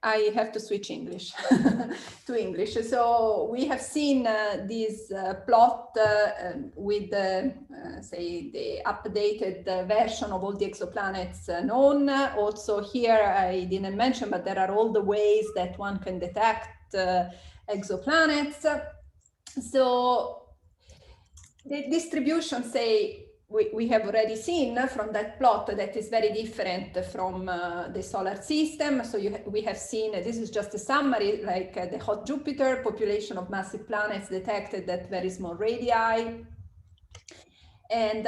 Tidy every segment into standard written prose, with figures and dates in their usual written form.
I have to switch English to English. So we have seen this plot with say the updated version of all the exoplanets known. Also here I didn't mention, but there are all the ways that one can detect exoplanets. So the distribution, say, we have already seen from that plot that is very different from the solar system. So we have seen, this is just a summary, like the hot Jupiter, population of massive planets detected at very small radii. And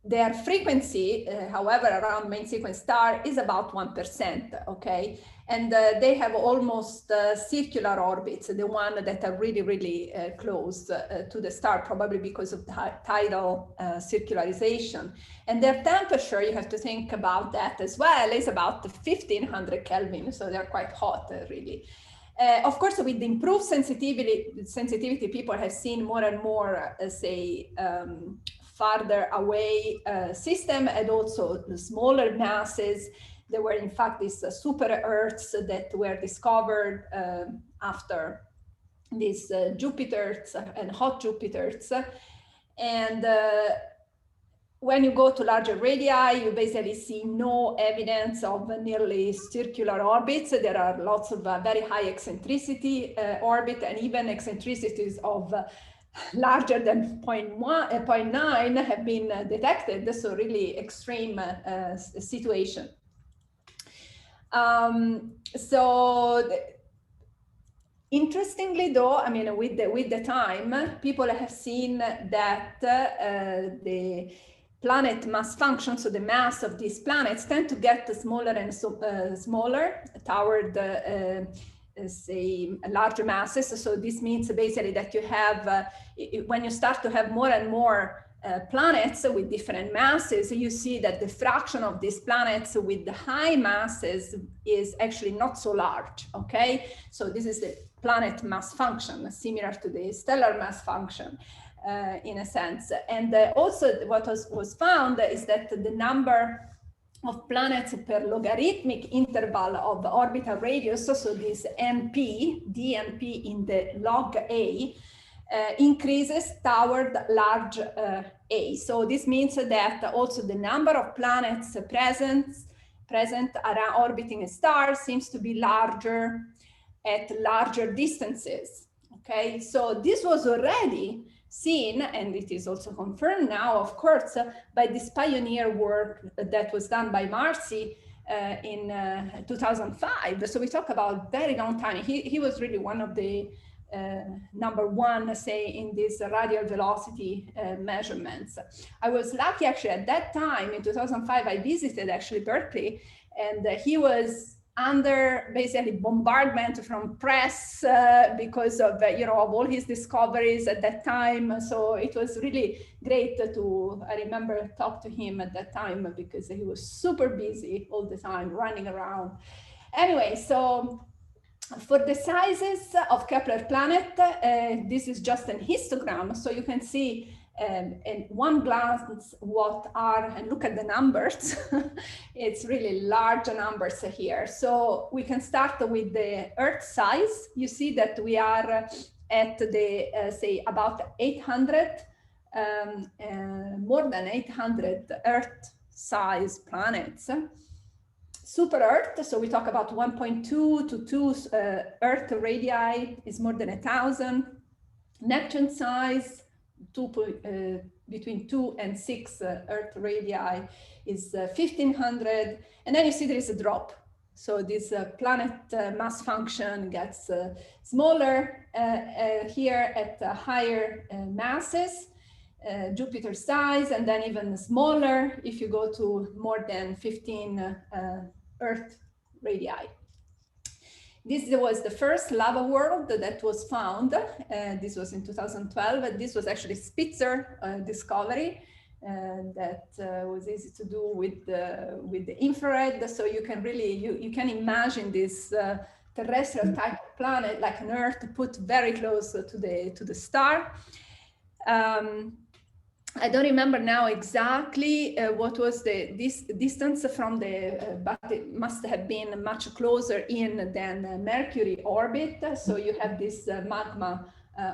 their frequency, however, around main sequence star is about 1%, okay? And they have almost circular orbits, the one that are really, really close to the star, probably because of tidal circularization. And their temperature, you have to think about that as well, is about 1500 Kelvin, so they're quite hot, really. Of course, with the improved sensitivity, people have seen more and more, say, farther away system, and also the smaller masses. There were, in fact, these super Earths that were discovered after these Jupiters and hot Jupiters. And when you go to larger radii, you basically see no evidence of nearly circular orbits. There are lots of very high eccentricity orbit, and even eccentricities of larger than 0.9 have been detected. So really extreme situation. Interestingly, though, I mean, with the time, people have seen that the planet mass function, so the mass of these planets, tend to get smaller and smaller toward say larger masses. So this means basically that you have, when you start to have more and more planets with different masses, you see that the fraction of these planets with the high masses is actually not so large, okay? So this is the planet mass function, similar to the stellar mass function in a sense. And also what was found is that the number of planets per logarithmic interval of orbital radius, so this NP, dNP in the log A, increases toward large A. So this means that also the number of planets present around orbiting a star seems to be larger at larger distances. Okay, so this was already seen, and it is also confirmed now, of course, by this pioneer work that was done by Marcy in 2005. So we talk about very long time. He was really one of the number one, say, in these radial velocity measurements. I was lucky actually at that time in 2005, I visited actually Berkeley, and he was under basically bombardment from press because of, you know, of all his discoveries at that time. So it was really great to, I remember, talk to him at that time because he was super busy all the time running around. Anyway, so for the sizes of Kepler planet, this is just an histogram. So you can see in one glance what are, and look at the numbers, it's really large numbers here. So we can start with the Earth size. You see that we are at the, say, about 800, more than 800 Earth size planets. Super Earth, so we talk about 1.2 to 2 Earth radii is more than 1,000. Neptune size, between 2 and 6 Earth radii is 1,500. And then you see there is a drop. So this planet mass function gets smaller here at higher masses, Jupiter size, and then even smaller if you go to more than 15 Earth radii. This was the first lava world that was found. This was in 2012. This was actually Spitzer discovery that was easy to do with the infrared. So you can really, you can imagine this terrestrial type of planet like an Earth put very close to the star. I don't remember now exactly what was this distance from the, but it must have been much closer in than Mercury orbit. So you have this magma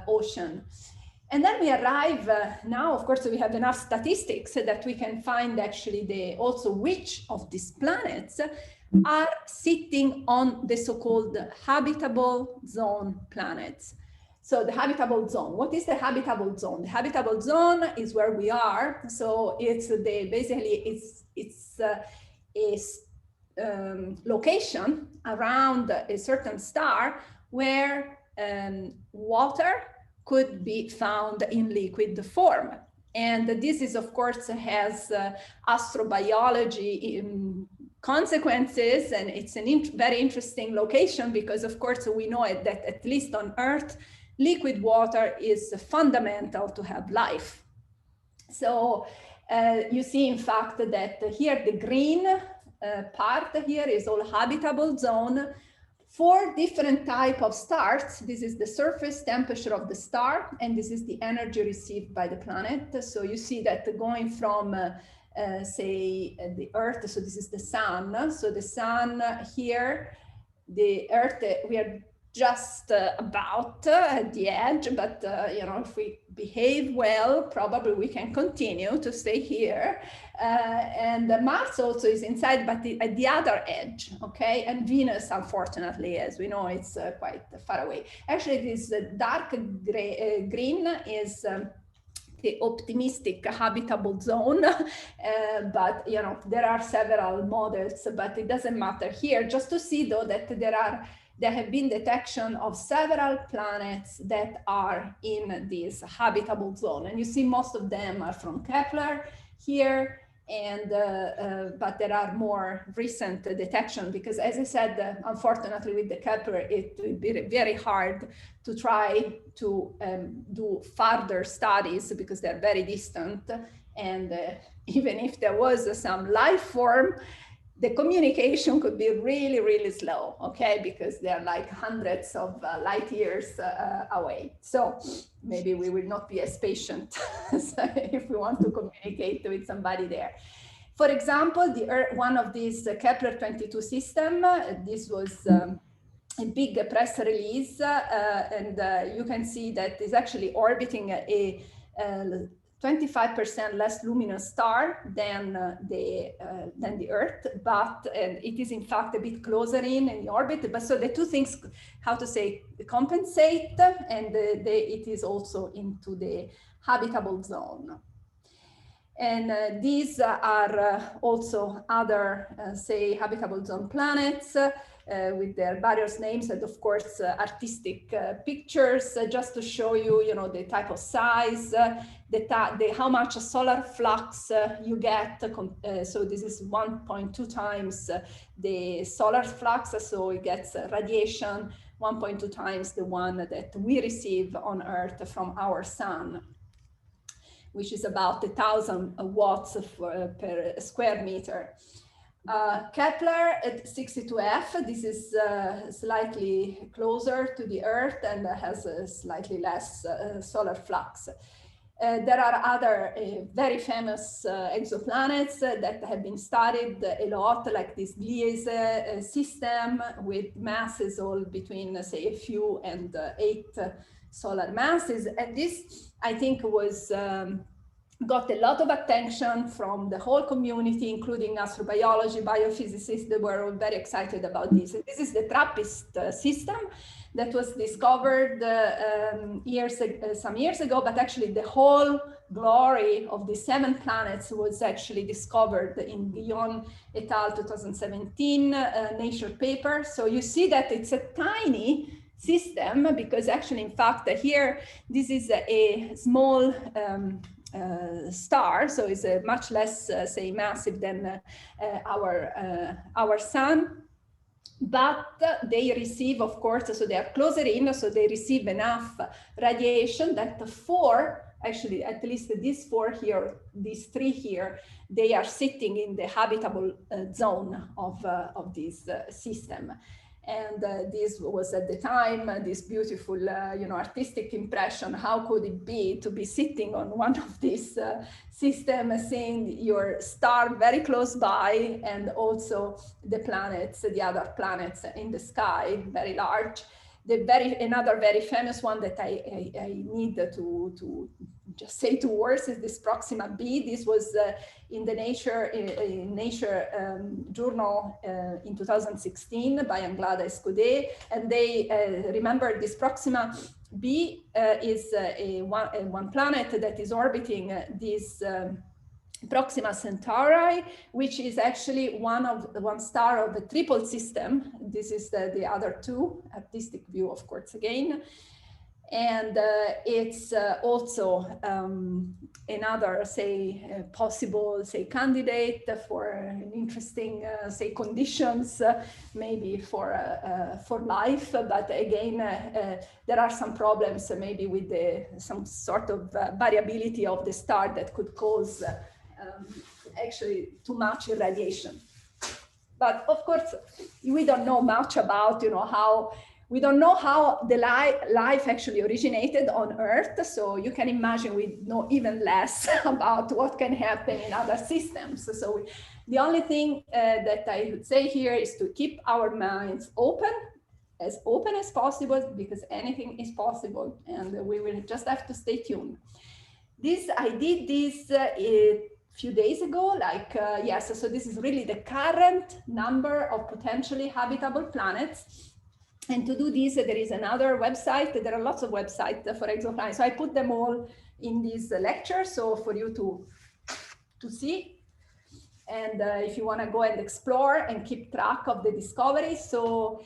ocean. And then we arrive, now of course we have enough statistics that we can find actually also which of these planets are sitting on the so-called habitable zone planets. So the habitable zone, what is the habitable zone? The habitable zone is where we are. So it's basically it's a location around a certain star where water could be found in liquid form. And this is, of course, has astrobiology consequences, and it's a very interesting location because, of course, we know that at least on Earth, liquid water is fundamental to have life. So you see, in fact, that here the green part here is all habitable zone. 4 different types of stars. This is the surface temperature of the star, and this is the energy received by the planet. So you see that going from, say, the Earth, so this is the sun. So the sun here, the Earth, we are just about at the edge, but you know, if we behave well, probably we can continue to stay here. And Mars also is inside, but at the other edge, okay? And Venus, unfortunately, as we know, it's quite far away. Actually, this dark green is the optimistic habitable zone, but you know, there are several models, but it doesn't matter here. Just to see though that there have been detection of several planets that are in this habitable zone. And you see most of them are from Kepler here, and but there are more recent detection because, as I said, unfortunately with the Kepler, it would be very hard to try to do further studies because they're very distant. And even if there was some life form, the communication could be really, really slow, okay? Because they're like hundreds of light years away. So maybe we will not be as patient if we want to communicate with somebody there. For example, one of these Kepler 22 system, this was a big press release, and you can see that it's actually orbiting a 25% less luminous star than the Earth, but it is in fact a bit closer in the orbit. But so the two things, how to say, compensate, and it is also into the habitable zone. And these are also other, say, habitable zone planets with their various names and, of course, artistic pictures, just to show you, you know, the type of size, how much solar flux you get. So this is 1.2 times the solar flux, so it gets radiation 1.2 times the one that we receive on Earth from our sun, which is about 1,000 watts per square meter. Kepler at 62F, this is slightly closer to the Earth and has a slightly less solar flux. There are other very famous exoplanets that have been studied a lot, like this Gliese system with masses all between, say, a few and 8 solar masses. And this, I think, was got a lot of attention from the whole community, including astrobiology, biophysicists. They were all very excited about this. And this is the TRAPPIST system that was discovered some years ago, but actually the whole glory of the 7 planets was actually discovered in Guillaume et al. 2017 Nature paper. So you see that it's a tiny system because actually, in fact, here, this is a small star, so it's a much less, say, massive than our sun. But they receive, of course, so they are closer in, so they receive enough radiation that actually, at least these 4 here, these 3 here, they are sitting in the habitable zone of this system. And this was at the time this beautiful, artistic impression. How could it be to be sitting on one of these systems, seeing your star very close by, and also the planets, the other planets in the sky, very large. Another very famous one that I need to just say 2 words is this Proxima b. This was in the Nature journal in 2016 by Anglada Escudé, and they remember this Proxima b is one planet that is orbiting this Proxima Centauri, which is actually one star of a triple system. This is the other 2, artistic view, of course, again. And it's also another, say, possible, say, candidate for an interesting, say, conditions, maybe for life. But again, there are some problems, maybe with some sort of variability of the star that could cause actually too much irradiation. But of course, we don't know much about, we don't know how the life actually originated on Earth. So you can imagine we know even less about what can happen in other systems. So the only thing that I would say here is to keep our minds open as possible, because anything is possible, and we will just have to stay tuned. I did this a few days ago, yes, so this is really the current number of potentially habitable planets. And to do this, there is another website. There are lots of websites for exoplanets. So I put them all in this lecture, so for you to see. And if you want to go and explore and keep track of the discoveries. So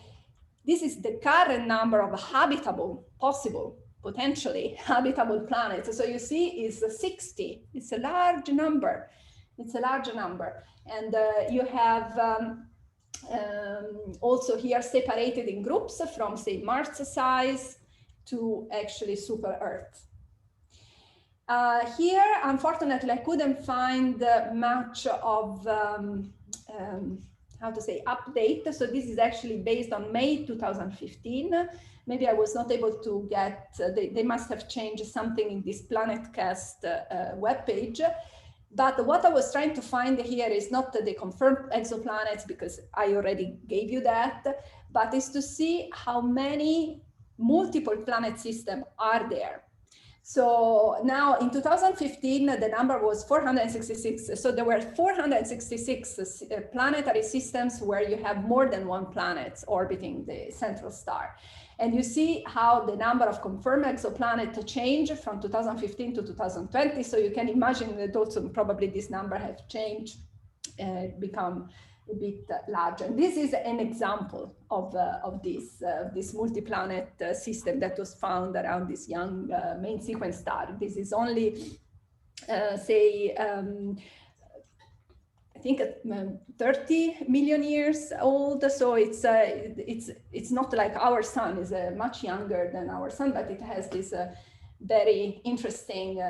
this is the current number of habitable, possible, potentially habitable planets. So you see, it's 60. It's a large number. It's a large number. And you have also here separated in groups from, say, Mars size to actually super Earth. Here, unfortunately, I couldn't find much of, how to say, update. So this is actually based on May 2015. Maybe I was not able to get, they must have changed something in this PlanetCast webpage. But what I was trying to find here is not the confirmed exoplanets, because I already gave you that, but is to see how many multiple planet systems are there. So now in 2015, the number was 466. So there were 466 planetary systems where you have more than one planet orbiting the central star. And you see how the number of confirmed exoplanets changed from 2015 to 2020. So you can imagine that also probably this number has changed, become a bit larger. And this is an example of this multi-planet system that was found around this young main sequence star. This is only, say, I think 30 million years old. So it's not like our sun is much younger than our sun, but it has this very interesting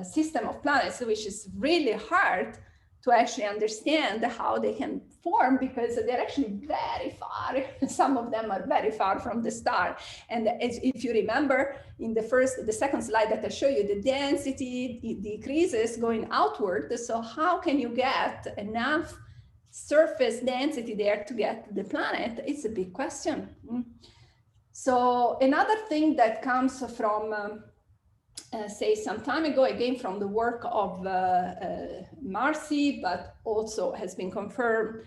system of planets, which is really hard to actually understand how they can form, because they're actually very far. Some of them are very far from the star. And if you remember in the second slide that I show you, the density decreases going outward. So how can you get enough surface density there to get the planet? It's a big question. So another thing that comes from say some time ago, again from the work of Marcy, but also has been confirmed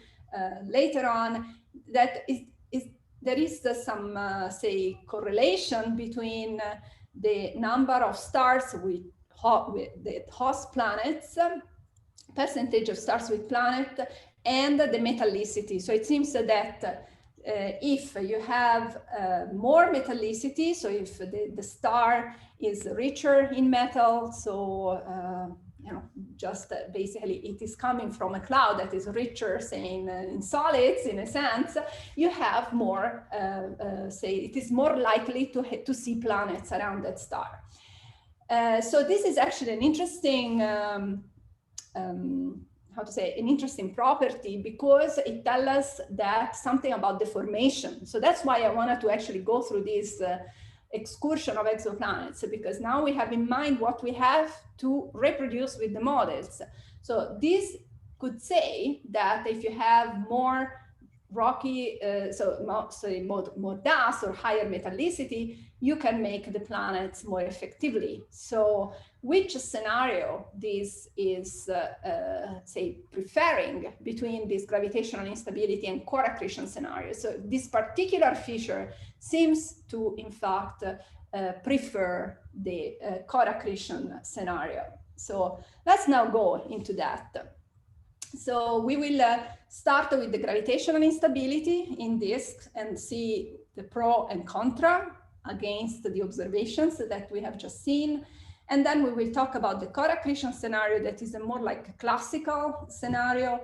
later on, that there is some say correlation between the number of stars with the host planets, percentage of stars with planet, and the metallicity. So it seems that if you have more metallicity, so if the star is richer in metal, so you know, just basically it is coming from a cloud that is richer, say in solids, in a sense, you have more, say it is more likely to see planets around that star. So this is actually an interesting, how to say, an interesting property because it tells us that something about the formation. So that's why I wanted to actually go through this excursion of exoplanets, because now we have in mind what we have to reproduce with the models. So this could say that if you have more rocky, more dust or higher metallicity, you can make the planets more effectively. So which scenario this is, say, preferring between this gravitational instability and core accretion scenario? So this particular feature seems to, in fact, prefer the core accretion scenario. So let's now go into that. So we will start with the gravitational instability in disks and see the pro and contra against the observations that we have just seen. And then we will talk about the core accretion scenario that is a more like a classical scenario.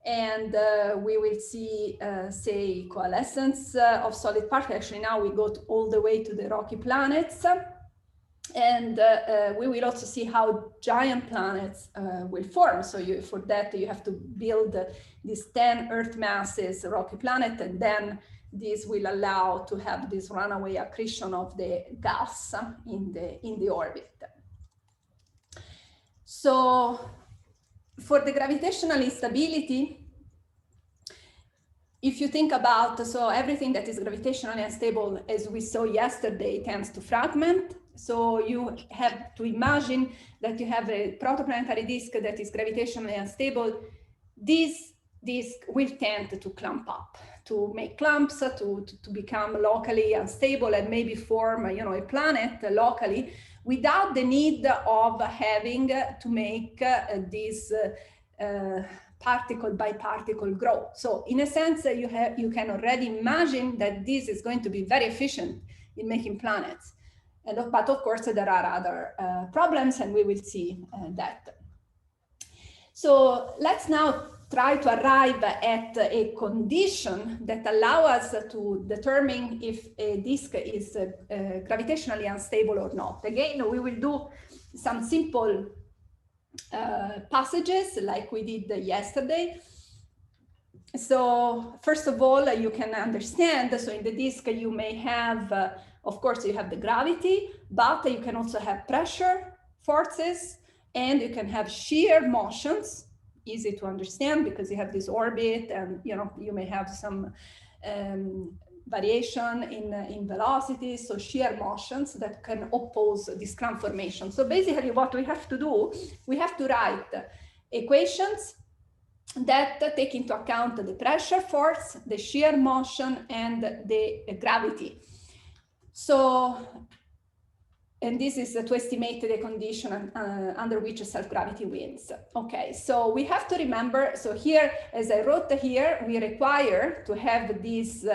And we will see, say, coalescence of solid particles. Actually, now we go all the way to the rocky planets. And we will also see how giant planets will form. So for that, you have to build these 10 Earth masses rocky planet, and then this will allow to have this runaway accretion of the gas in the orbit. So for the gravitational instability, if you think about, so everything that is gravitationally unstable, as we saw yesterday, tends to fragment. So you have to imagine that you have a protoplanetary disk that is gravitationally unstable. This disk will tend to clump up, to make clumps, to become locally unstable and maybe form, a planet locally without the need of having to make this particle by particle growth. So in a sense, you can already imagine that this is going to be very efficient in making planets. But of course, there are other problems, and we will see that. So let's now try to arrive at a condition that allows us to determine if a disk is gravitationally unstable or not. Again, we will do some simple passages like we did yesterday. So first of all, you can understand, so in the disk you may have, of course, you have the gravity, but you can also have pressure forces, and you can have shear motions, easy to understand because you have this orbit, and you may have some variation in velocity, so shear motions that can oppose this clump formation. So basically what we have to do, we have to write equations that take into account the pressure force, the shear motion, and the gravity. So, and this is to estimate the condition under which self-gravity wins. Okay, so we have to remember, so here, as I wrote here, we require to have this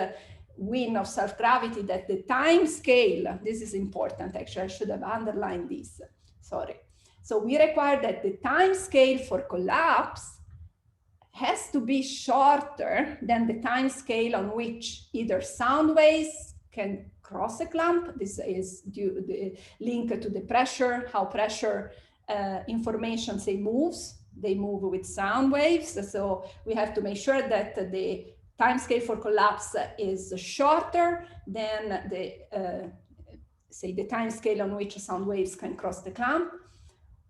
win of self-gravity that the time scale, this is important, actually, I should have underlined this, sorry. So we require that the time scale for collapse has to be shorter than the time scale on which either sound waves can cross a clump. This is due the link to the pressure, how pressure information, say, moves. They move with sound waves. So we have to make sure that the time scale for collapse is shorter than the, say, the time scale on which sound waves can cross the clump,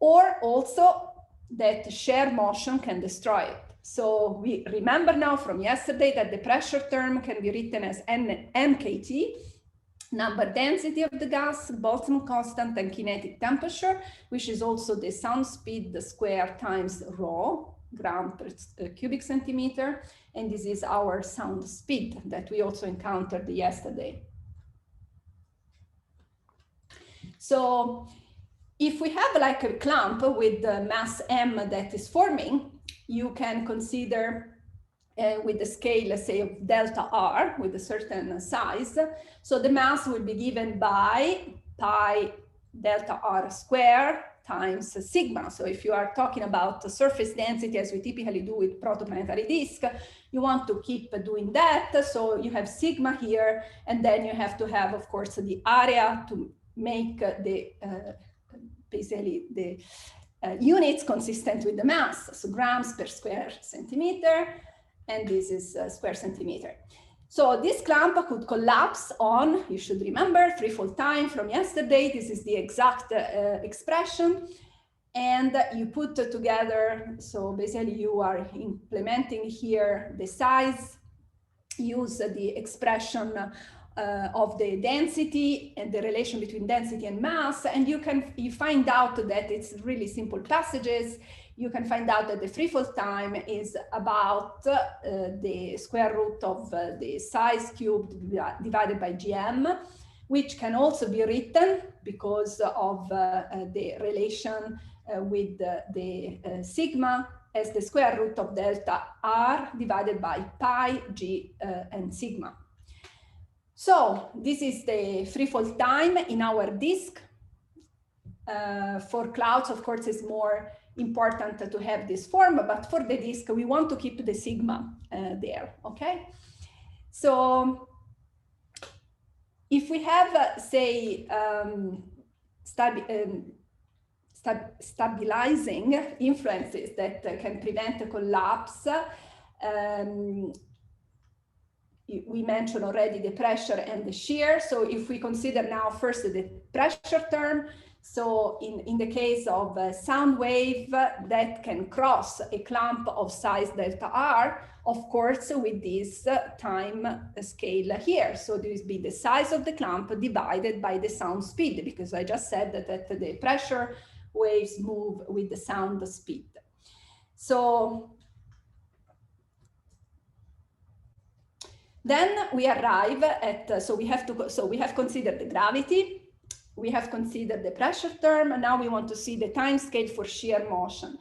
or also that shear motion can destroy it. So we remember now from yesterday that the pressure term can be written as nkt, number density of the gas, Boltzmann constant, and kinetic temperature, which is also the sound speed square times rho, gram per cubic centimeter. And this is our sound speed that we also encountered yesterday. So if we have like a clump with the mass m that is forming, you can consider with the scale, let's say, of delta r with a certain size. So the mass will be given by pi delta r square times sigma. So if you are talking about the surface density, as we typically do with protoplanetary disk, you want to keep doing that. So you have sigma here, and then you have to have, of course, the area to make the basically the units consistent with the mass, so grams per square centimeter, and this is square centimeter. So this clamp could collapse on, you should remember, free-fall time from yesterday. This is the exact expression. And you put together, so basically you are implementing here the size, use the expression of the density and the relation between density and mass, and you find out that it's really simple passages. You can find out that the free-fall time is about the square root of the size cubed divided by gm, which can also be written because of the relation with the sigma as the square root of delta r divided by pi g and sigma. So this is the free-fall time in our disk. For clouds, of course, it's more important to have this form, but for the disk, we want to keep the sigma there, okay? So if we have, say, stabilizing influences that can prevent a collapse, we mentioned already the pressure and the shear. So if we consider now first the pressure term, so in the case of a sound wave that can cross a clamp of size delta r, of course, with this time scale here. So this will be the size of the clamp divided by the sound speed, because I just said that the pressure waves move with the sound speed. So then we arrive at, so we have considered the gravity, we have considered the pressure term, and now we want to see the time scale for shear motion.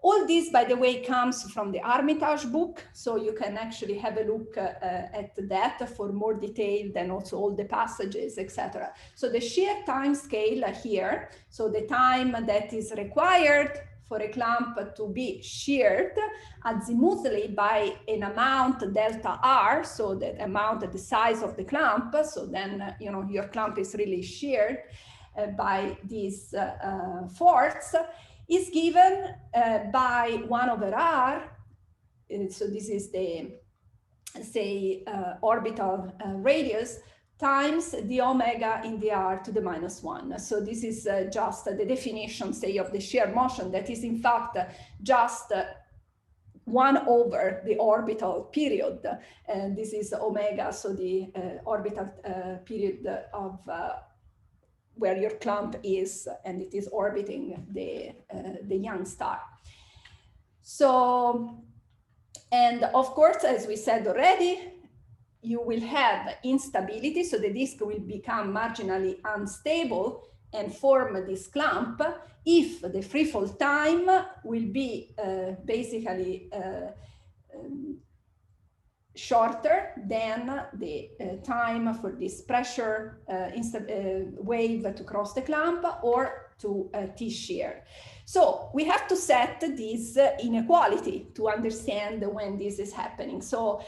All this, by the way, comes from the Armitage book, so you can actually have a look at that for more detail than also all the passages, etc. So the shear time scale here, so the time that is required for a clamp to be sheared azimuthally by an amount delta r, so the amount, the size of the clamp, so then your clamp is really sheared by this force, is given by 1/r. So this is the, say, orbital radius times the omega in the r to the -1. So this is just the definition, say, of the shear motion that is in fact just 1/, the orbital period. And this is omega, so the orbital period of where your clamp is, and it is orbiting the young star. So, and of course, as we said already, you will have instability, so the disk will become marginally unstable and form this clamp if the free-fall time will be basically shorter than the time for this pressure wave to cross the clamp or to T-shear. So we have to set this inequality to understand when this is happening. So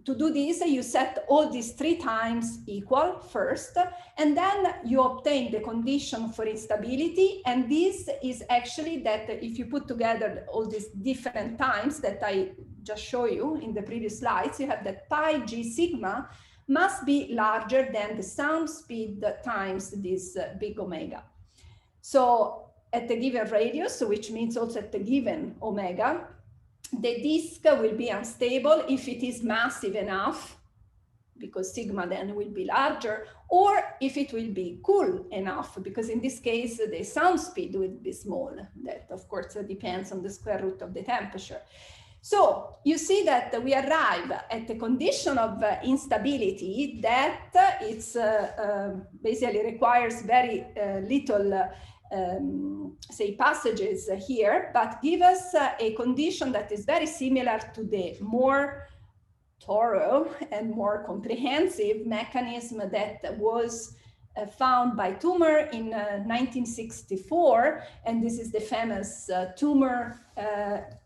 to do this, you set all these 3 times equal first, and then you obtain the condition for instability. And this is actually that if you put together all these different times that I just show you in the previous slides, you have that pi g sigma must be larger than the sound speed times this big omega. So at the given radius, which means also at the given omega, the disk will be unstable if it is massive enough, because sigma then will be larger, or if it will be cool enough, because in this case, the sound speed will be small. That, of course, depends on the square root of the temperature. So you see that we arrive at the condition of instability that it's basically requires very little say passages here, but give us a condition that is very similar to the more thorough and more comprehensive mechanism that was found by Tumor in 1964, and this is the famous Tumor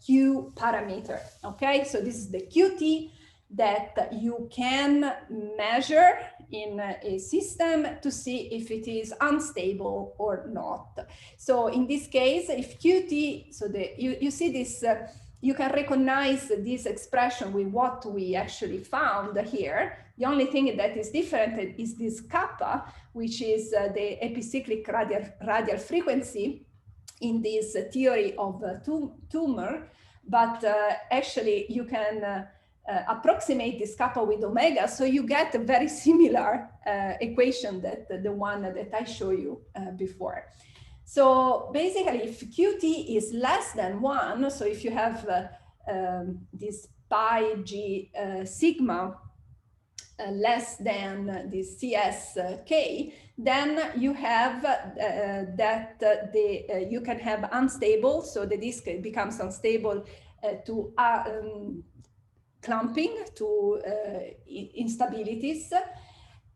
Q parameter. Okay, so this is the QT that you can measure in a system to see if it is unstable or not. So in this case, if QT, so you see this, you can recognize this expression with what we actually found here. The only thing that is different is this kappa, which is the epicyclic radial frequency in this theory of tumor. But actually, you can approximate this kappa with omega, so you get a very similar equation that the one that I showed you before. So basically, if QT is less than 1, so if you have this pi g sigma less than this CSK, then you have you can have unstable, so the disk becomes unstable to clumping, to instabilities,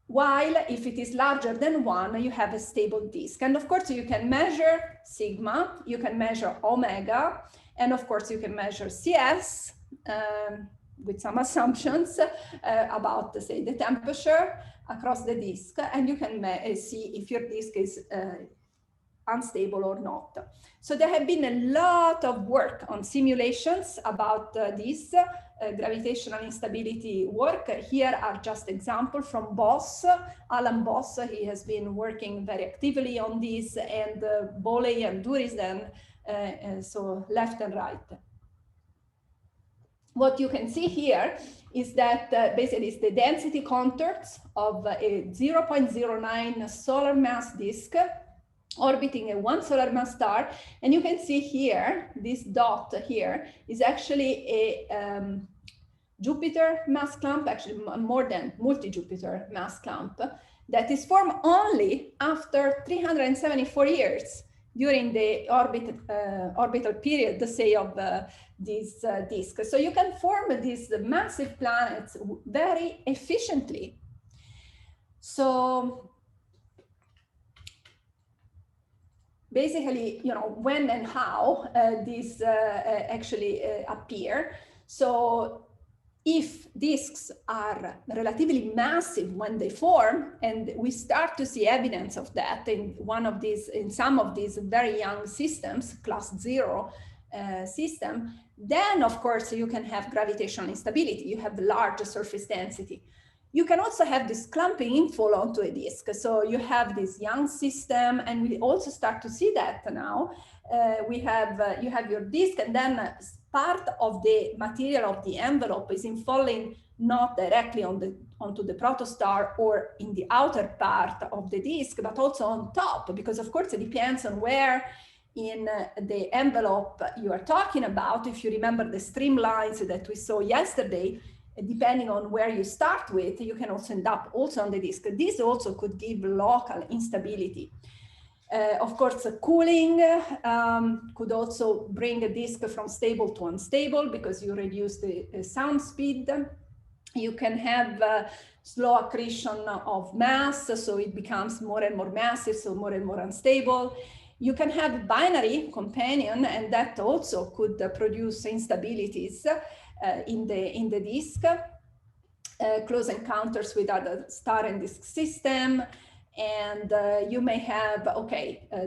while if it is larger than 1, you have a stable disk. And of course, you can measure sigma, you can measure omega, and of course, you can measure CS with some assumptions about, say, the temperature across the disk, and you can see if your disk is unstable or not. So there have been a lot of work on simulations about this gravitational instability work. Here are just examples from Boss, Alan Boss. He has been working very actively on this, and Boley and Durisden, so left and right. What you can see here is that basically it's the density contours of a 0.09 solar mass disk orbiting a 1 solar mass star. And you can see here, this dot here is actually a Jupiter mass clump, actually more than multi-Jupiter mass clump, that is formed only after 374 years during the orbital period, say, of this disk. So you can form these massive planets very efficiently. So basically, you know, when and how these actually appear. So if disks are relatively massive when they form, and we start to see evidence of that in some of these very young systems, class 0 system, then of course you can have gravitational instability. You have large surface density. You can also have this clumping infall onto a disk. So you have this young system, and we also start to see that now. You have your disk, and then part of the material of the envelope is infalling not directly onto the protostar or in the outer part of the disk, but also on top, because of course it depends on where in the envelope you are talking about. If you remember the streamlines that we saw yesterday, depending on where you start with, you can also end up also on the disk. This also could give local instability. Of course, cooling could also bring a disk from stable to unstable because you reduce the sound speed. You can have slow accretion of mass, so it becomes more and more massive, so more and more unstable. You can have binary companion, and that also could produce instabilities in the disk. Close encounters with other star and disk system. And you may have,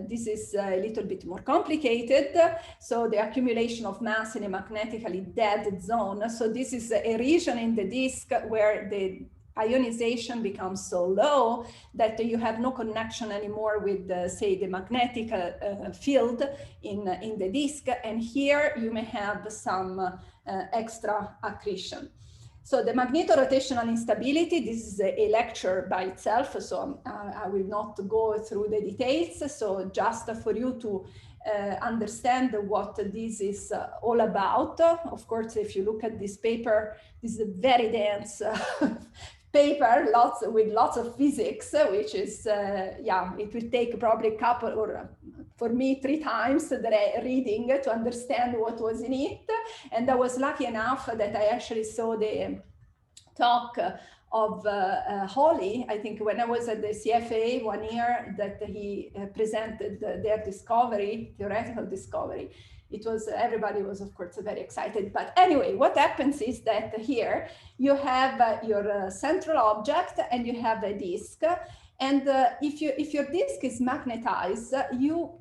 this is a little bit more complicated. So the accumulation of mass in a magnetically dead zone. So this is a region in the disk where the ionization becomes so low that you have no connection anymore with, say, the magnetic field in the disk. And here you may have some extra accretion. So the magnetorotational instability, this is a lecture by itself, so I will not go through the details. So just for you to understand what this is all about. Of course, if you look at this paper, this is a very dense paper, with lots of physics, which is, it will take probably a couple, or for me, 3 times the reading to understand what was in it. And I was lucky enough that I actually saw the talk of Holly, I think when I was at the CFA 1 year, that he presented their discovery, theoretical discovery. it was, everybody was of course very excited. But anyway, what happens is that here you have your central object and you have a disk. And if your disk is magnetized, you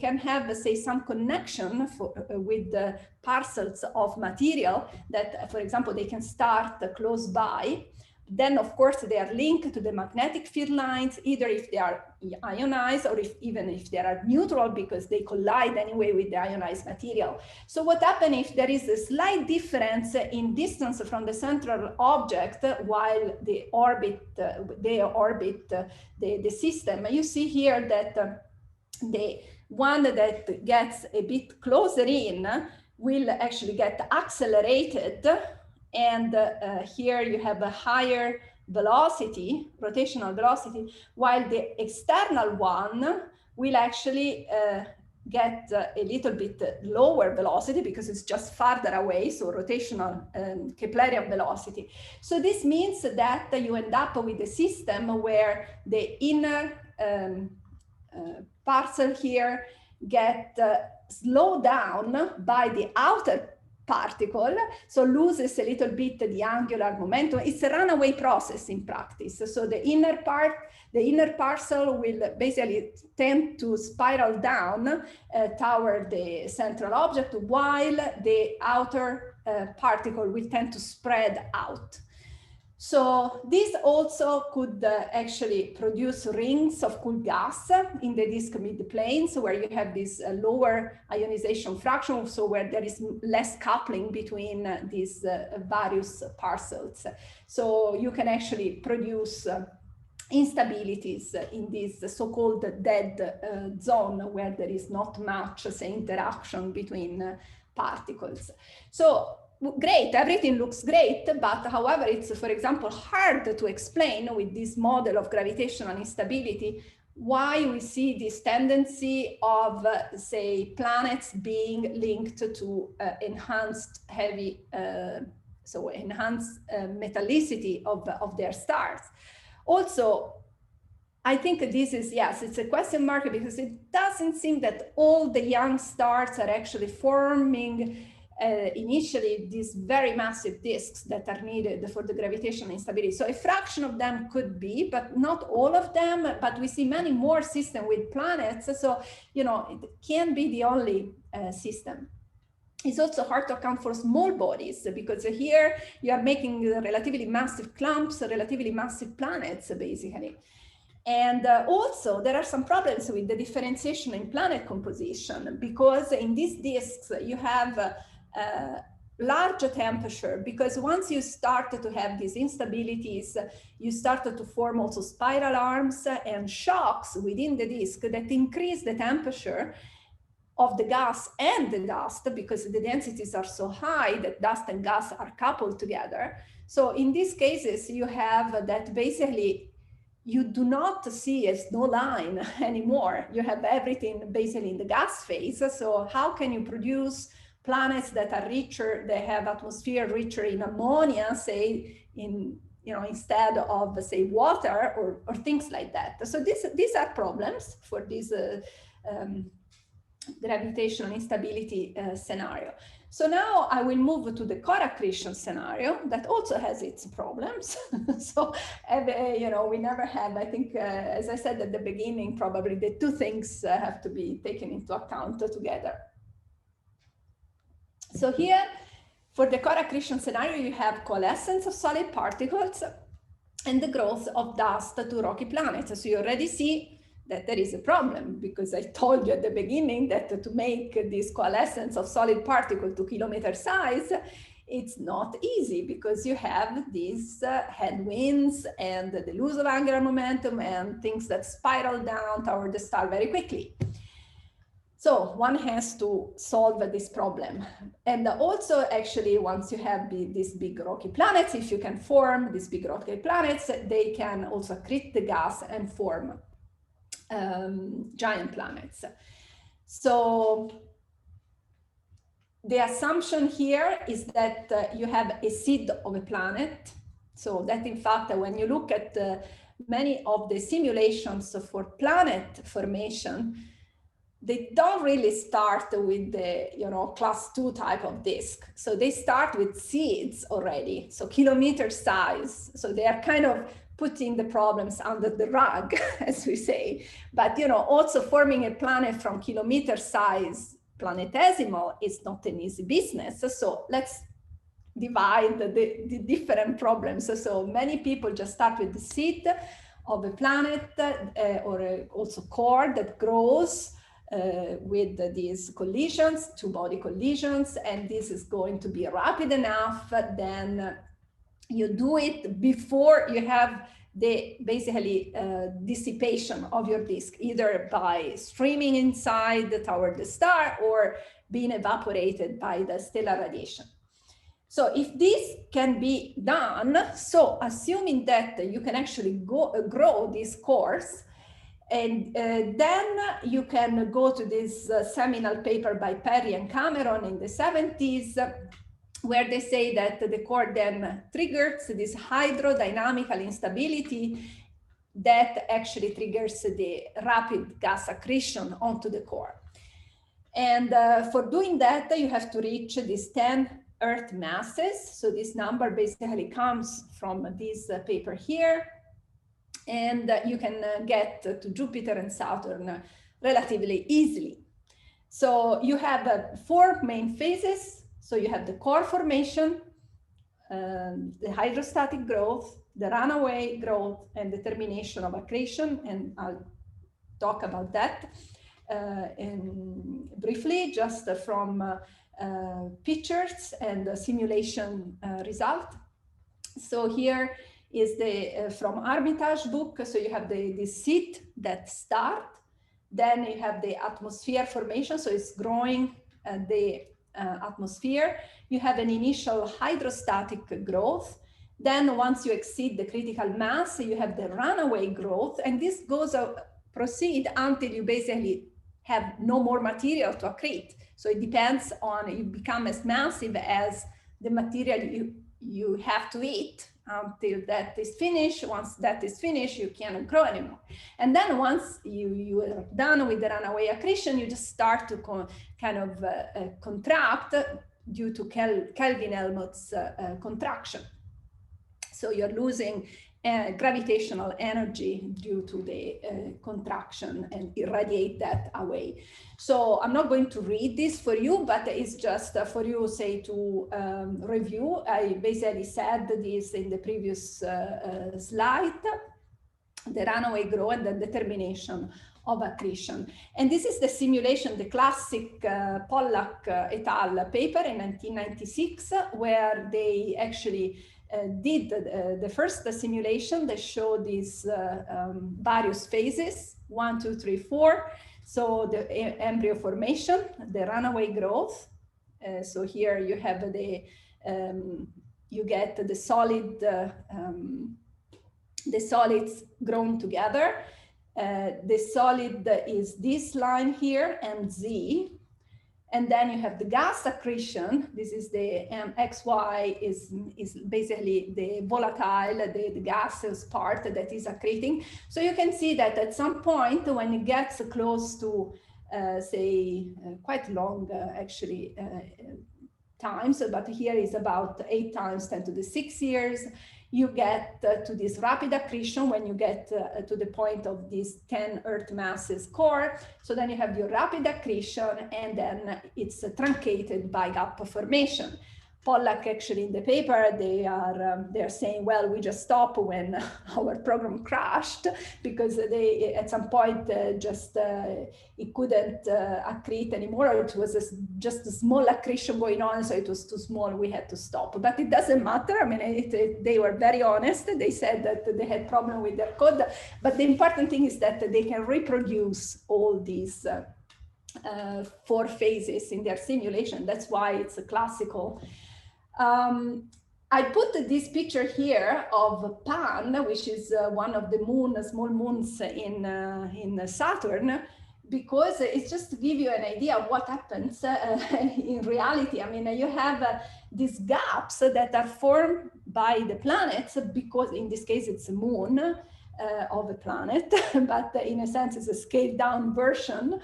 can have, say, some connection with the parcels of material that, for example, they can start close by. Then, of course, they are linked to the magnetic field lines, either if they are ionized or even if they are neutral, because they collide anyway with the ionized material. So what happens if there is a slight difference in distance from the central object while they orbit the system? You see here that the one that gets a bit closer in will actually get accelerated. And here you have a higher velocity, rotational velocity, while the external one will actually get a little bit lower velocity because it's just farther away, so rotational Keplerian velocity. So this means that you end up with a system where the inner parcel here get slowed down by the outer particle, so loses a little bit the angular momentum. It's a runaway process in practice. So the inner parcel will basically tend to spiral down toward the central object, while the outer particle will tend to spread out. So this also could actually produce rings of cool gas in the disk midplanes, where you have this lower ionization fraction, so where there is less coupling between these various parcels. So you can actually produce instabilities in this so-called dead zone, where there is not much, say, interaction between particles. So great, everything looks great, but however, it's, for example, hard to explain with this model of gravitational instability why we see this tendency of, say, planets being linked to enhanced heavy, enhanced metallicity of their stars. Also, I think this is, yes, it's a question mark, because it doesn't seem that all the young stars are actually forming initially these very massive disks that are needed for the gravitational instability. So a fraction of them could be, but not all of them. But we see many more systems with planets. So, you know, it can't be the only system. It's also hard to account for small bodies, because here you are making relatively massive clumps, relatively massive planets, basically. And also there are some problems with the differentiation in planet composition, because in these disks you have large temperature, because once you start to have these instabilities, you start to form also spiral arms and shocks within the disk that increase the temperature of the gas and the dust, because the densities are so high that dust and gas are coupled together. So in these cases, you have that basically you do not see a snow line anymore. You have everything basically in the gas phase. So how can you produce planets that are richer, they have atmosphere richer in ammonia, say, in, you know, instead of, say, water or things like that. So these are problems for this gravitational instability scenario. So now I will move to the core accretion scenario that also has its problems. So, you know, we never have, I think, as I said at the beginning, probably the two things have to be taken into account together. So here, for the core accretion scenario, you have coalescence of solid particles and the growth of dust to rocky planets. So you already see that there is a problem, because I told you at the beginning that to make this coalescence of solid particle to kilometer size, it's not easy, because you have these headwinds and the loss of angular momentum and things that spiral down toward the star very quickly. So one has to solve this problem. And also, actually, once you have these big rocky planets, if you can form these big rocky planets, they can also accrete the gas and form giant planets. So the assumption here is that you have a seed of a planet. So that, in fact, when you look at many of the simulations for planet formation, they don't really start with the, class 2 type of disk. So they start with seeds already, so kilometer size. So they are kind of putting the problems under the rug, as we say. But, also forming a planet from kilometer size planetesimal is not an easy business. So let's divide the different problems. So many people just start with the seed of a planet or also core that grows with these collisions, two-body collisions, and this is going to be rapid enough. Then you do it before you have the basically dissipation of your disk, either by streaming inside toward the star or being evaporated by the stellar radiation. So if this can be done, so assuming that you can actually grow these cores, and then you can go to this seminal paper by Perry and Cameron in the 70s, where they say that the core then triggers this hydrodynamical instability that actually triggers the rapid gas accretion onto the core. And for doing that, you have to reach these 10 Earth masses. So this number basically comes from this paper here. And you can get to Jupiter and Saturn relatively easily. So you have 4 main phases. So you have the core formation, the hydrostatic growth, the runaway growth, and the termination of accretion. And I'll talk about that briefly, just from pictures and simulation result. So here is the from Armitage book. So you have the seed that start, then you have the atmosphere formation. So it's growing the atmosphere. You have an initial hydrostatic growth. Then once you exceed the critical mass, you have the runaway growth. And this goes proceed until you basically have no more material to accrete. So it depends on, you become as massive as the material you have to eat until that is finished. Once that is finished, you cannot grow anymore. And then once you are done with the runaway accretion, you just start to kind of contract due to Kelvin-Helmholtz contraction. So you're losing gravitational energy due to the contraction and irradiate that away. So I'm not going to read this for you, but it's just for you, say, to review. I basically said this in the previous slide, the runaway growth and the determination of accretion. And this is the simulation, the classic Pollack et al. Paper in 1996, where they actually did the first simulation. They showed these various phases, 1, 2, 3, 4. So the embryo formation, the runaway growth. So here you have the, you get the solid, the solids grown together. The solid is this line here, MZ. And then you have the gas accretion. This is the XY is basically the volatile, the gaseous part that is accreting. So you can see that at some point when it gets close to, say, quite long, actually, times, but here is about 8 times 10 to the 6 years, you get to this rapid accretion when you get to the point of this 10 Earth masses core. So then you have your rapid accretion, and then it's truncated by gap formation. Pollack actually in the paper, they're saying, well, we just stopped when our program crashed because they at some point it couldn't accrete anymore. It was just a small accretion going on, so it was too small, we had to stop. But it doesn't matter. I mean, they were very honest. They said that they had problem with their code, but the important thing is that they can reproduce all these 4 phases in their simulation. That's why it's a classical. I put this picture here of Pan, which is one of the small moons in Saturn, because it's just to give you an idea of what happens in reality. I mean, you have these gaps that are formed by the planets, because in this case it's a moon, of a planet, but in a sense it's a scaled down version.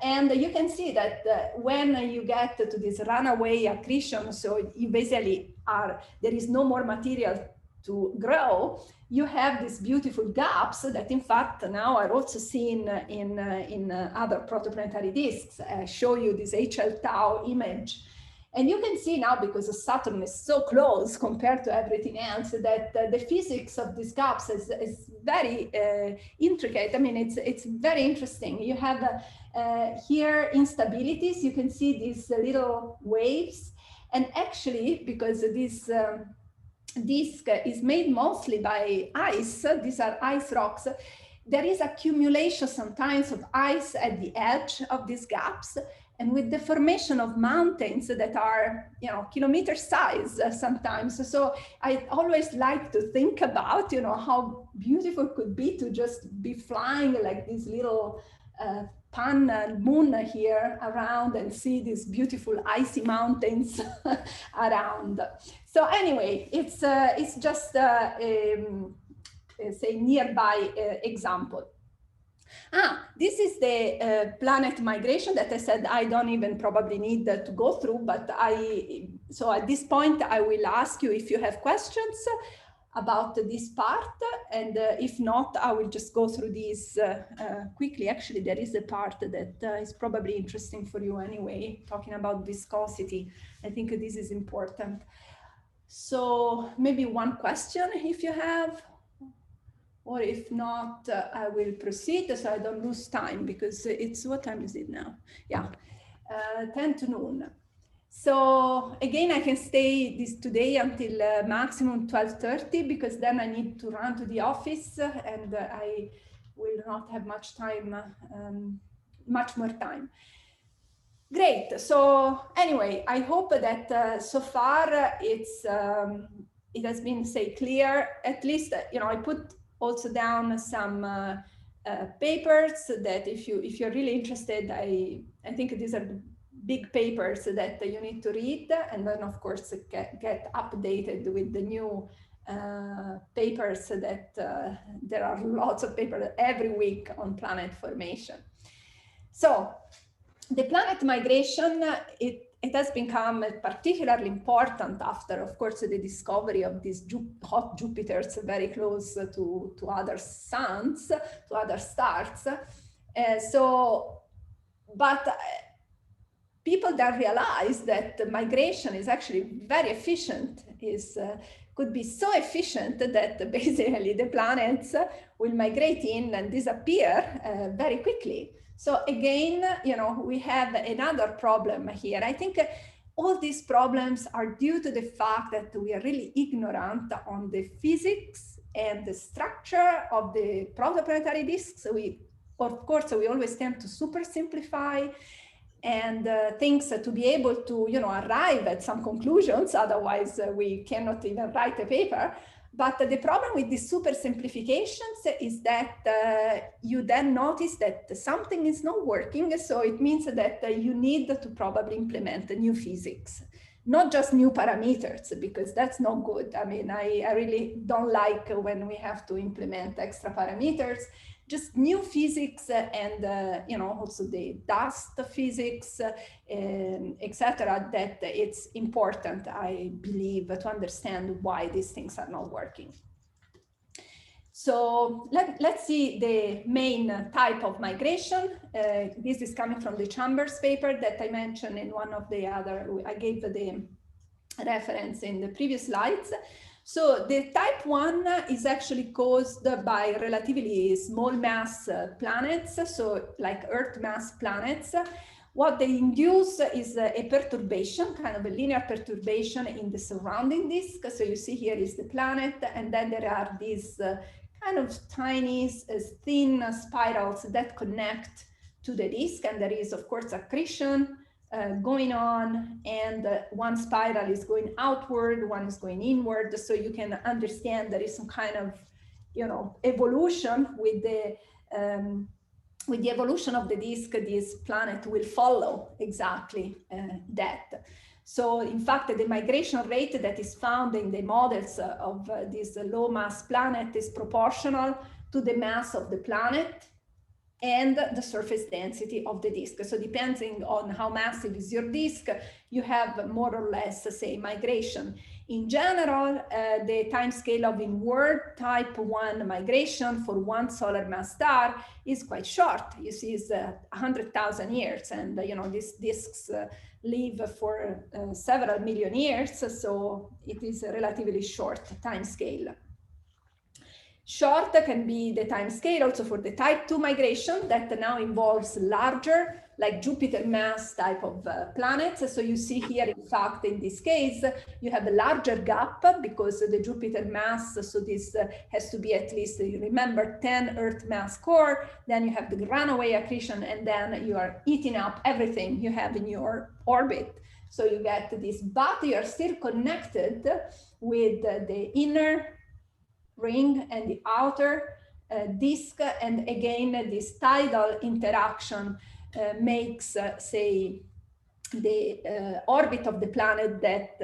And you can see that when you get to this runaway accretion, so you basically there is no more material to grow, you have these beautiful gaps that in fact now are also seen in other protoplanetary disks. I show you this HL tau image. And you can see now, because Saturn is so close compared to everything else, that the physics of these gaps is very intricate. I mean, it's very interesting. You have here instabilities. You can see these little waves. And actually, because this disk is made mostly by ice, these are ice rocks, there is accumulation sometimes of ice at the edge of these gaps. And with the formation of mountains that are, kilometer size sometimes. So I always like to think about, how beautiful it could be to just be flying like this little moon here around and see these beautiful icy mountains around. So anyway, it's just say nearby example. This is the planet migration that I said I don't even probably need to go through, but so at this point I will ask you if you have questions about this part, and if not, I will just go through these quickly. Actually, there is a part that is probably interesting for you anyway, talking about viscosity. I think this is important. So maybe one question if you have. Or if not, I will proceed so I don't lose time, because it's, what time is it now? Yeah, 10 to noon. So again, I can stay today until maximum 12:30, because then I need to run to the office and I will not have much time, much more time. Great. So anyway, I hope that so far it has been, say, clear. At least, I put also down some papers that if you're really interested, I think these are the big papers that you need to read, and then of course get updated with the new papers that there are lots of papers every week on planet formation. So the planet migration, it has become particularly important after, of course, the discovery of these hot Jupiters very close to other suns, to other stars. But people then realize that the migration is actually very efficient, could be so efficient that basically the planets will migrate in and disappear very quickly. So again, we have another problem here. I think all these problems are due to the fact that we are really ignorant on the physics and the structure of the protoplanetary disks. Of course, we always tend to super simplify and things to be able to, arrive at some conclusions. Otherwise, we cannot even write a paper. But the problem with these super simplifications is that you then notice that something is not working. So it means that you need to probably implement new physics, not just new parameters, because that's not good. I mean, I really don't like when we have to implement extra parameters. Just new physics and also the dust physics, etc. That it's important, I believe, to understand why these things are not working. So let's see the main type of migration. This is coming from the Chambers paper that I mentioned in one of the other. I gave the reference in the previous slides. So the type 1 is actually caused by relatively small mass planets, so like Earth mass planets. What they induce is a perturbation, kind of a linear perturbation in the surrounding disk. So you see here is the planet, and then there are these kind of tiny, thin spirals that connect to the disk, and there is, of course, accretion going on, and one spiral is going outward, one is going inward. So you can understand there is some kind of, evolution with the evolution of the disk. This planet will follow exactly that. So in fact, the migration rate that is found in the models of this low mass planet is proportional to the mass of the planet and the surface density of the disk. So depending on how massive is your disk, you have more or less, say, migration. In general, the time scale of inward type 1 migration for one solar mass star is quite short. You see, it's 100,000 years, and these disks live for several million years, so it is a relatively short time scale. Short can be the time scale also for the type 2 migration that now involves larger, like Jupiter mass type of planets. So you see here, in fact, in this case, you have a larger gap because the Jupiter mass, so this has to be at least, remember, 10 Earth mass core, then you have the runaway accretion, and then you are eating up everything you have in your orbit. So you get this, but you are still connected with the inner ring and the outer disk, and again this tidal interaction makes say the orbit of the planet that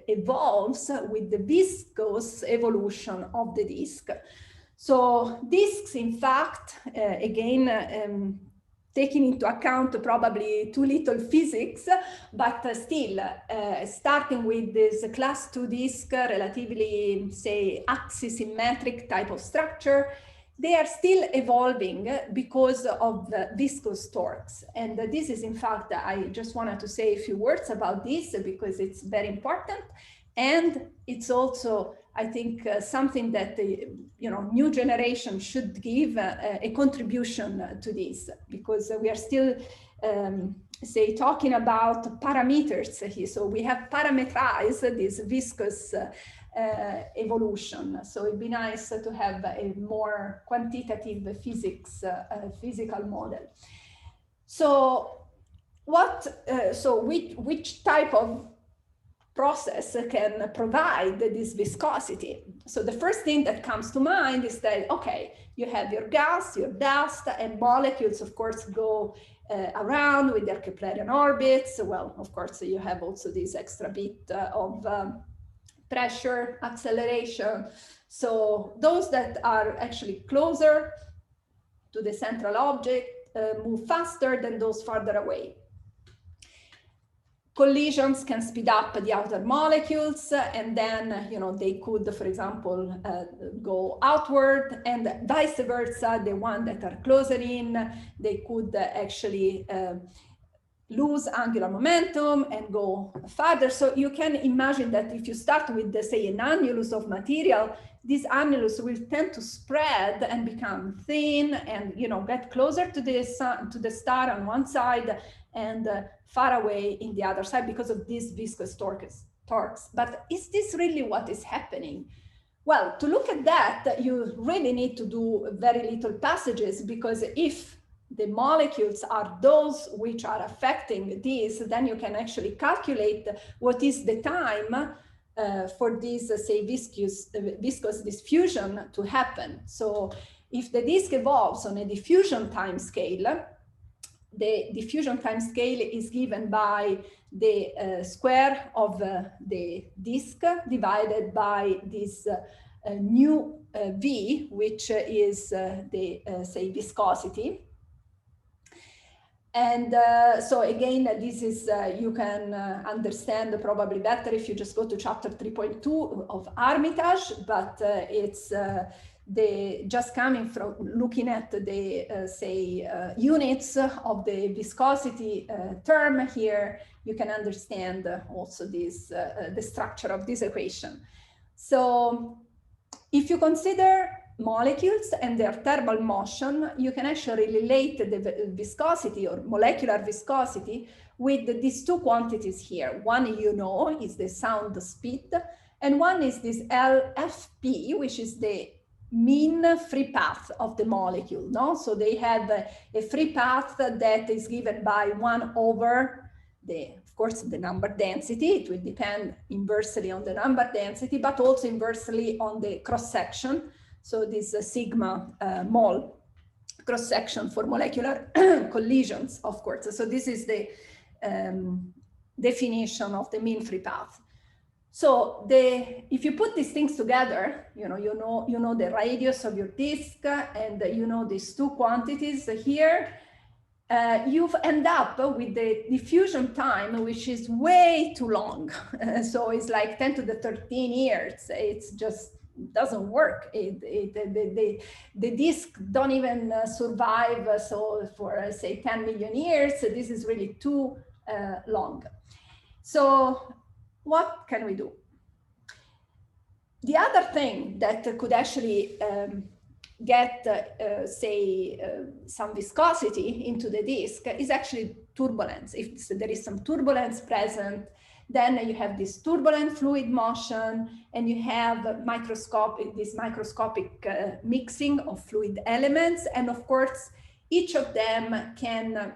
evolves with the viscous evolution of the disk. So disks, in fact, again taking into account probably too little physics, but still starting with this class 2 disk, relatively, say, axisymmetric type of structure, they are still evolving because of the viscous torques. And this is, in fact, I just wanted to say a few words about this because it's very important. And it's also, I think, something that the new generation should give a contribution to this, because we are still, say, talking about parameters here. So we have parameterized this viscous evolution. So it'd be nice to have a more quantitative physical model. So which type of process can provide this viscosity? So the first thing that comes to mind is that, okay, you have your gas, your dust, and molecules, of course, go around with their Keplerian orbits. Well, of course, you have also this extra bit of pressure, acceleration. So those that are actually closer to the central object move faster than those farther away. Collisions can speed up the outer molecules, and then they could, for example, go outward, and vice versa. The ones that are closer in, they could actually lose angular momentum and go farther. So you can imagine that if you start with, say, an annulus of material, this annulus will tend to spread and become thin, and get closer to the sun, to the star on one side, and far away in the other side because of these viscous torques. But is this really what is happening? Well, to look at that, you really need to do very little passages, because if the molecules are those which are affecting this, then you can actually calculate what is the time for this, say, viscous diffusion to happen. So if the disk evolves on a diffusion time scale, the diffusion time scale is given by the square of the disk divided by this nu v, which is the, say, viscosity. And so again, this is, you can understand probably better if you just go to chapter 3.2 of Armitage, but it's just coming from looking at the, say, units of the viscosity term here, you can understand also this, the structure of this equation. So if you consider molecules and their thermal motion, you can actually relate the viscosity or molecular viscosity with these two quantities here. One, is the sound speed, and one is this LFP, which is the mean free path of the molecule. No? So they have a free path that is given by 1 over of course, the number density. It will depend inversely on the number density, but also inversely on the cross section. So this sigma mole cross section for molecular collisions, of course. So this is the definition of the mean free path. So if you put these things together, you know the radius of your disk, and you know these two quantities here, you end up with the diffusion time, which is way too long. So it's like 10 to the 13 years. It's just doesn't work. The disk don't even survive. So for say 10 million years, this is really too long. So what can we do? The other thing that could actually get, some viscosity into the disk is actually turbulence. If there is some turbulence present, then you have this turbulent fluid motion, and you have this microscopic mixing of fluid elements. And of course, each of them can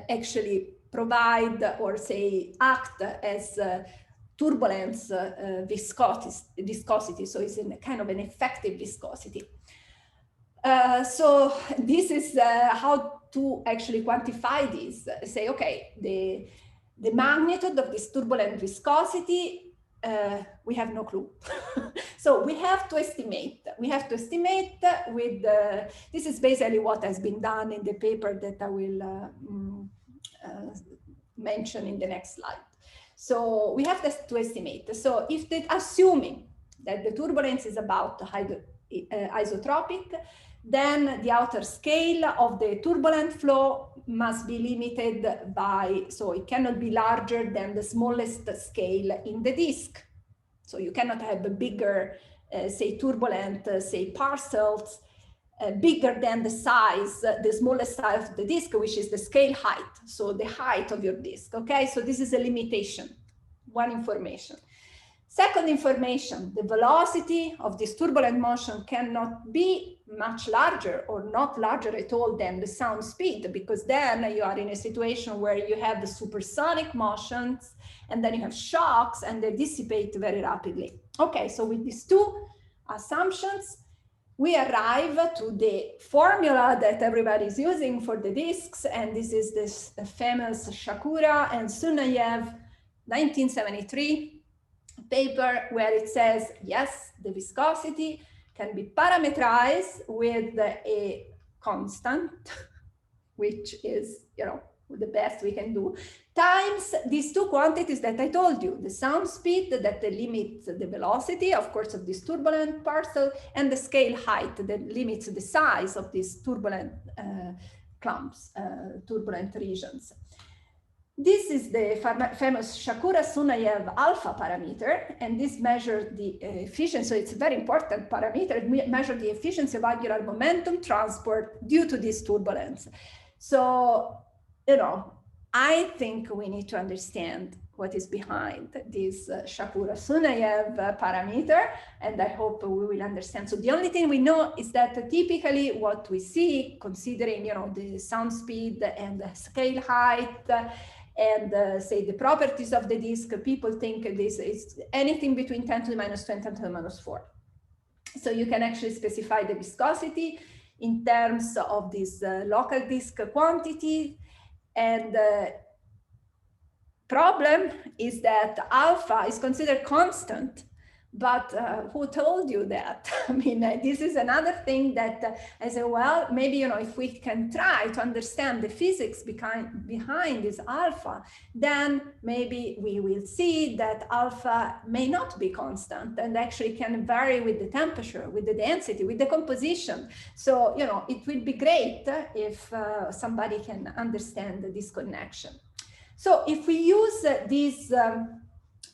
actually provide or say act as turbulence viscosity. So it's a kind of an effective viscosity. So this is how to actually quantify this. Say, okay, the magnitude of this turbulent viscosity, we have no clue. So we have to estimate. We have to estimate with, this is basically what has been done in the paper that I will mention in the next slide. So we have to estimate. So if assuming that the turbulence is about isotropic, then the outer scale of the turbulent flow must be limited by, so it cannot be larger than the smallest scale in the disk. So you cannot have a bigger, say, turbulent, say, parcels, bigger than the size, the smallest size of the disk, which is the scale height. So the height of your disk, okay? So this is a limitation, one information. Second information, the velocity of this turbulent motion cannot be much larger or not larger at all than the sound speed, because then you are in a situation where you have the supersonic motions, and then you have shocks, and they dissipate very rapidly. Okay, so with these two assumptions, we arrive to the formula that everybody is using for the disks, and this is this famous Shakura and Sunayev 1973 paper, where it says, yes, the viscosity can be parameterized with a constant, which is, the best we can do, times these two quantities that I told you, the sound speed that limits the velocity, of course, of this turbulent parcel, and the scale height that limits the size of these turbulent clumps, turbulent regions. This is the famous Shakura-Sunayev alpha parameter, and this measures the efficiency. So it's a very important parameter. It measures the efficiency of angular momentum transport due to this turbulence. So, I think we need to understand what is behind this Shakura-Sunayev parameter, and I hope we will understand. So the only thing we know is that typically what we see, considering the sound speed and the scale height, and say the properties of the disk, people think this is anything between 10 to the minus 2 and 10 to the minus 4. So you can actually specify the viscosity in terms of this local disk quantity. And problem is that alpha is considered constant, but who told you that? I mean, this is another thing that I say, well, maybe, if we can try to understand the physics behind this alpha, then maybe we will see that alpha may not be constant and actually can vary with the temperature, with the density, with the composition. So, it would be great if somebody can understand this connection. So if we use this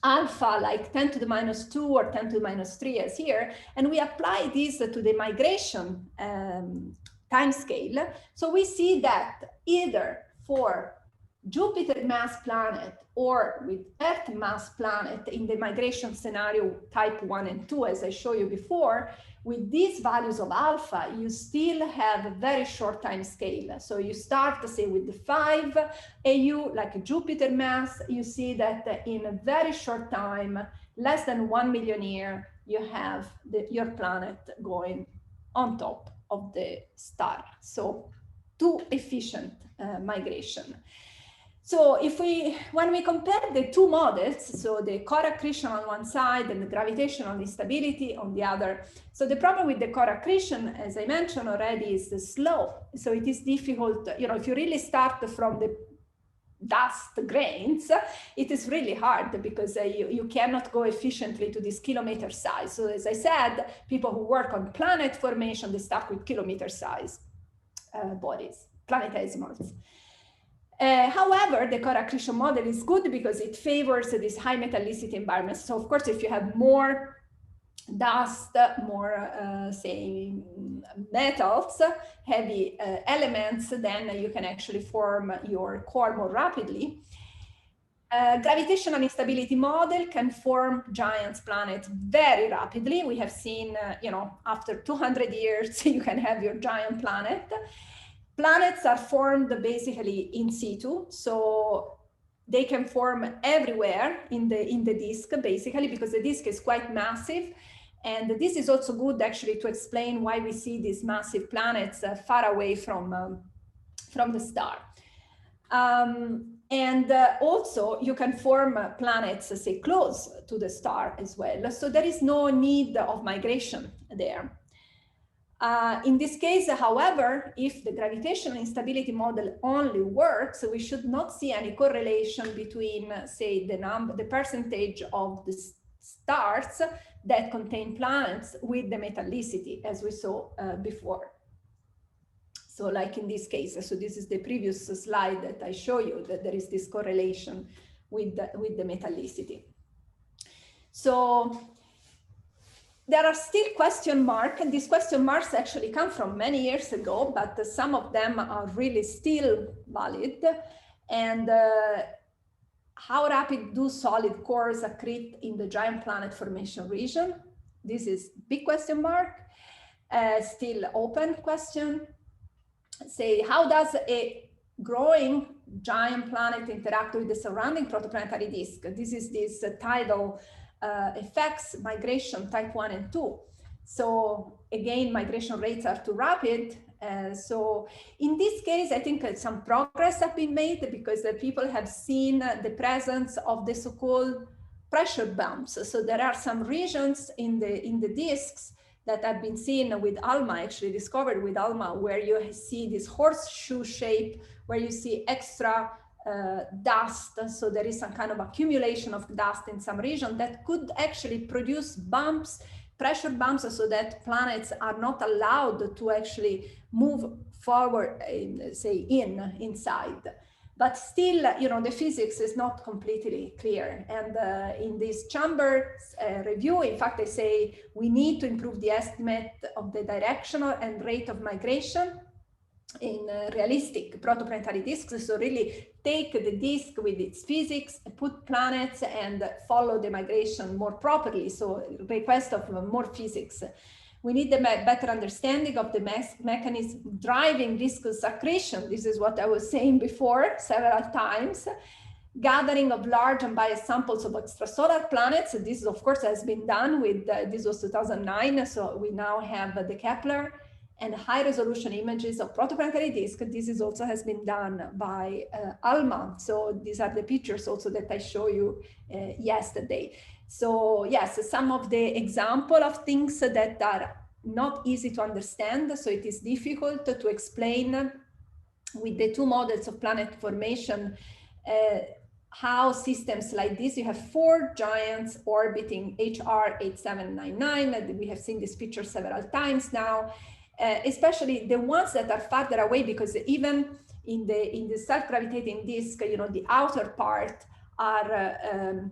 alpha like 10 to the minus 2 or 10 to the minus 3 as here, and we apply this to the migration time scale, so we see that either for Jupiter mass planet or with Earth mass planet in the migration scenario type 1 and 2, as I showed you before, with these values of alpha, you still have a very short time scale. So you start, say, with the 5 AU, like a Jupiter mass, you see that in a very short time, less than 1 million years, you have your planet going on top of the star. So too efficient migration. So when we compare the two models, so the core accretion on one side and the gravitational instability on the other. So the problem with the core accretion, as I mentioned already, is the slow. So it is difficult, if you really start from the dust grains, it is really hard because you cannot go efficiently to this kilometer size. So as I said, people who work on planet formation, they start with kilometer size bodies, planetesimals. However, the core accretion model is good because it favors this high metallicity environment. So of course, if you have more dust, more, say, metals, heavy elements, then you can actually form your core more rapidly. Gravitational instability model can form giant planets very rapidly. We have seen, after 200 years, you can have your giant planet. Planets are formed basically in situ, so they can form everywhere in the disk, basically, because the disk is quite massive. And this is also good, actually, to explain why we see these massive planets far away from the star. And also, you can form planets, say, close to the star as well. So there is no need of migration there. In this case, however, if the gravitational instability model only works, we should not see any correlation between, say, the percentage of the stars that contain planets with the metallicity, as we saw before. So like in this case, so this is the previous slide that I show you, that there is this correlation with the metallicity. So there are still question marks, and these question marks actually come from many years ago, but some of them are really still valid. And how rapid do solid cores accrete in the giant planet formation region? This is big question mark, still open question. Say, how does a growing giant planet interact with the surrounding protoplanetary disk? This is this tidal effects, migration type 1 and 2. So again, migration rates are too rapid. So in this case, I think some progress have been made because people have seen the presence of the so-called pressure bumps. So there are some regions in the disks that have been seen with ALMA, actually discovered with ALMA, where you see this horseshoe shape, where you see extra dust. So there is some kind of accumulation of dust in some region that could actually produce bumps, pressure bumps, so that planets are not allowed to actually move forward, say, inside. But still, the physics is not completely clear. And in this Chambers review, in fact, they say we need to improve the estimate of the directional and rate of migration in realistic protoplanetary disks. So really take the disk with its physics, put planets, and follow the migration more properly. So request of more physics. We need a better understanding of the mechanism driving viscous accretion. This is what I was saying before several times. Gathering of large unbiased samples of extrasolar planets. This, of course, has been done with, this was 2009. So we now have the Kepler and high resolution images of protoplanetary disk. This is also has been done by ALMA. So these are the pictures also that I showed you yesterday. So yes, some of the example of things that are not easy to understand. So it is difficult to explain with the two models of planet formation how systems like this, you have 4 giants orbiting HR 8799. We have seen this picture several times now, especially the ones that are farther away, because even in the self-gravitating disk, the outer part are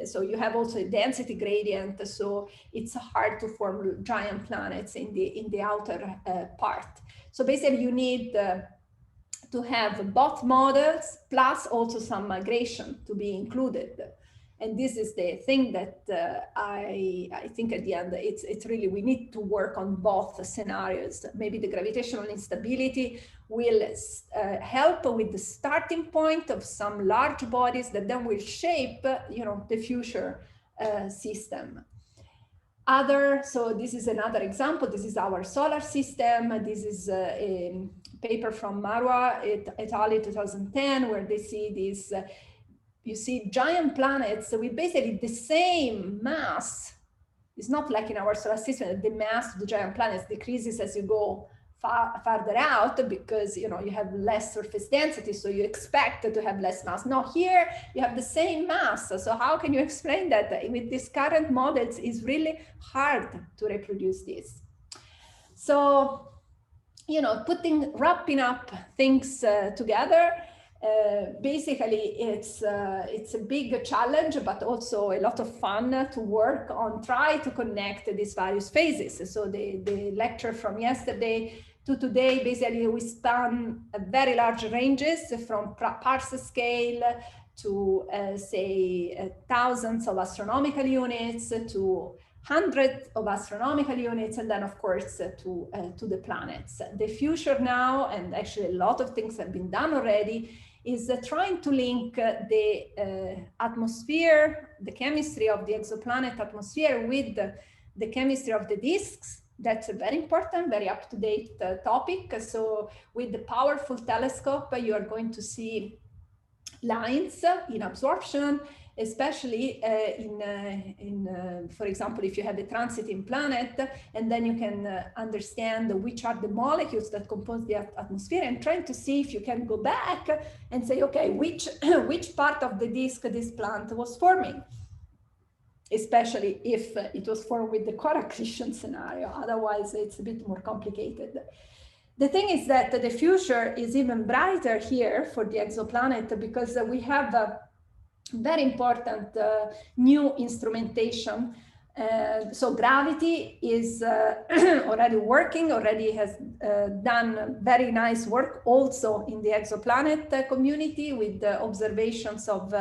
so you have also a density gradient, so it's hard to form giant planets in the outer part. So basically, you need to have both models plus also some migration to be included. And this is the thing that I think at the end, it's really, we need to work on both scenarios. Maybe the gravitational instability will help with the starting point of some large bodies that then will shape, the future system. So this is another example. This is our solar system. This is a paper from Marwa et al. 2010, where they see these, you see giant planets with basically the same mass. It's not like in our solar system, the mass of the giant planets decreases as you go farther out, because you have less surface density, so you expect to have less mass. No, here you have the same mass. So how can you explain that? With these current models, it's really hard to reproduce this. So, wrapping up things together, basically it's a big challenge, but also a lot of fun to work on, try to connect these various phases. So the lecture from yesterday to today, basically we span very large ranges from parse scale to say thousands of astronomical units to hundreds of astronomical units, and then of course to the planets. The future now, and actually a lot of things have been done already, is trying to link the atmosphere, the chemistry of the exoplanet atmosphere with the chemistry of the disks. That's a very important, very up-to-date topic. So with the powerful telescope, you are going to see lines in absorption, especially for example, if you have a transiting planet, and then you can understand which are the molecules that compose the atmosphere, and trying to see if you can go back and say, okay, which part of the disk this plant was forming, especially if it was formed with the core accretion scenario. Otherwise, it's a bit more complicated. The thing is that the future is even brighter here for the exoplanet, because we have a very important new instrumentation. So gravity is already working, already has done very nice work also in the exoplanet community, with the observations of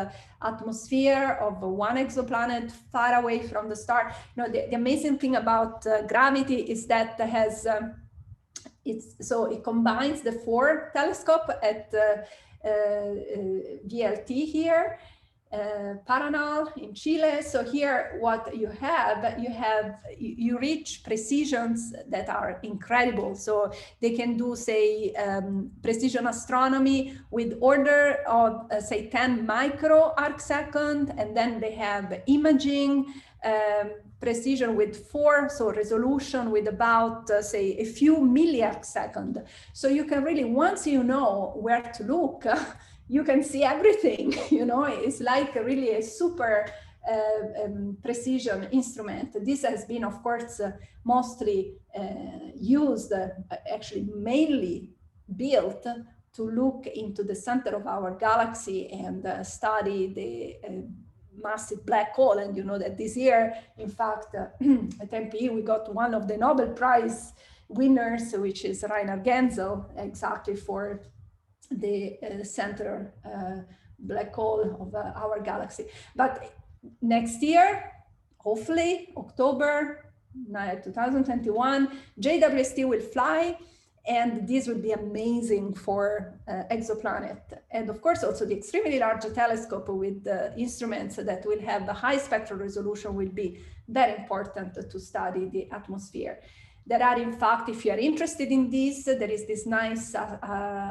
atmosphere of one exoplanet far away from the star. The amazing thing about gravity is that it combines the 4 telescope at VLT here, Paranal in Chile. So here what you reach precisions that are incredible. So they can do, say, precision astronomy with order of say 10 micro arc second, and then they have imaging precision with 4, so resolution with about say a few milliarc second. So you can really, once you know where to look, you can see everything. It's like really a super precision instrument. This has been, of course, mostly used, actually mainly built to look into the center of our galaxy and study the massive black hole. And you know that this year, in fact, at MPE, we got one of the Nobel Prize winners, which is Rainer Genzel, exactly for the center black hole of our galaxy. But next year, hopefully October 2021, JWST will fly, and this will be amazing for exoplanet. And of course, also the extremely large telescope with instruments that will have the high spectral resolution will be very important to study the atmosphere. There are, in fact, if you are interested in this, there is this nice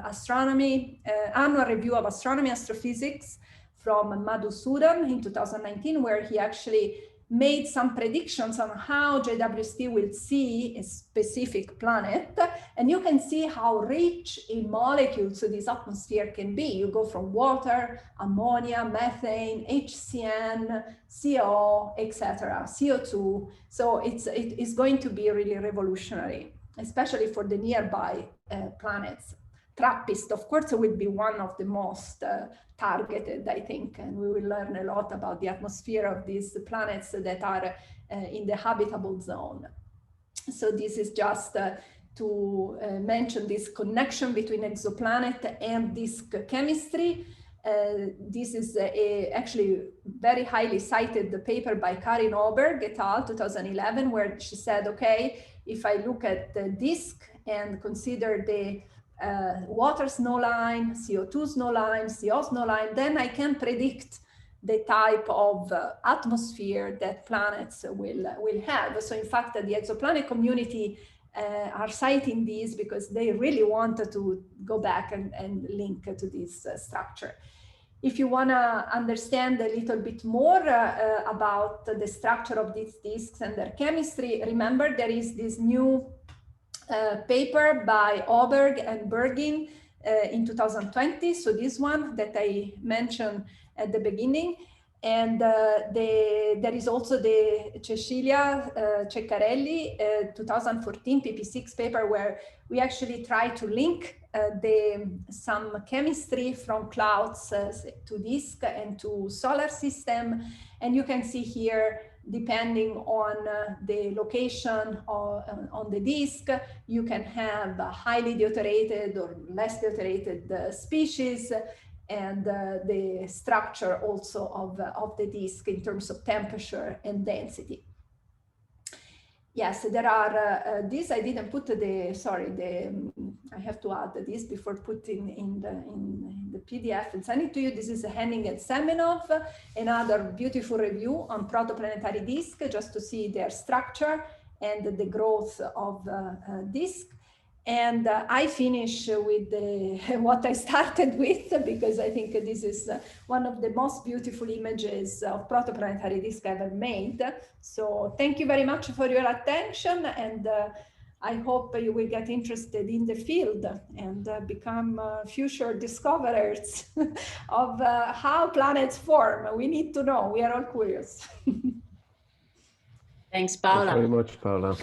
astronomy, annual review of astronomy astrophysics from Madhusudan in 2019, where he actually made some predictions on how JWST will see a specific planet. And you can see how rich in molecules this atmosphere can be. You go from water, ammonia, methane, HCN, CO, etc., CO2. So it is going to be really revolutionary, especially for the nearby planets. TRAPPIST, of course, will be one of the most targeted, I think, and we will learn a lot about the atmosphere of these planets that are in the habitable zone. So this is just to mention this connection between exoplanet and disk chemistry. This is actually very highly cited paper by Karin Oberg et al. 2011, where she said, okay, if I look at the disk and consider the water snow line, CO2 snow line, CO snow line, then I can predict the type of atmosphere that planets will have. So in fact, the exoplanet community are citing these because they really wanted to go back and link to this structure. If you want to understand a little bit more about the structure of these disks and their chemistry, remember there is this new paper by Oberg and Bergin in 2020. So this one that I mentioned at the beginning. And there is also the Cecilia Ceccarelli 2014 PP6 paper where we actually try to link some chemistry from clouds to disk and to solar system. And you can see here, depending on the location on the disk, you can have highly deuterated or less deuterated species, and the structure also of the disk in terms of temperature and density. Yes, there are these. I didn't put I have to add this before putting in the PDF and sending to you. This is Henning and Semenov, another beautiful review on protoplanetary disk, just to see their structure and the growth of disk. And I finish with what I started with, because I think this is one of the most beautiful images of protoplanetary disk ever made. So thank you very much for your attention, and I hope you will get interested in the field and become future discoverers of how planets form. We need to know, we are all curious. Thanks, Paola. Thanks very much, Paola.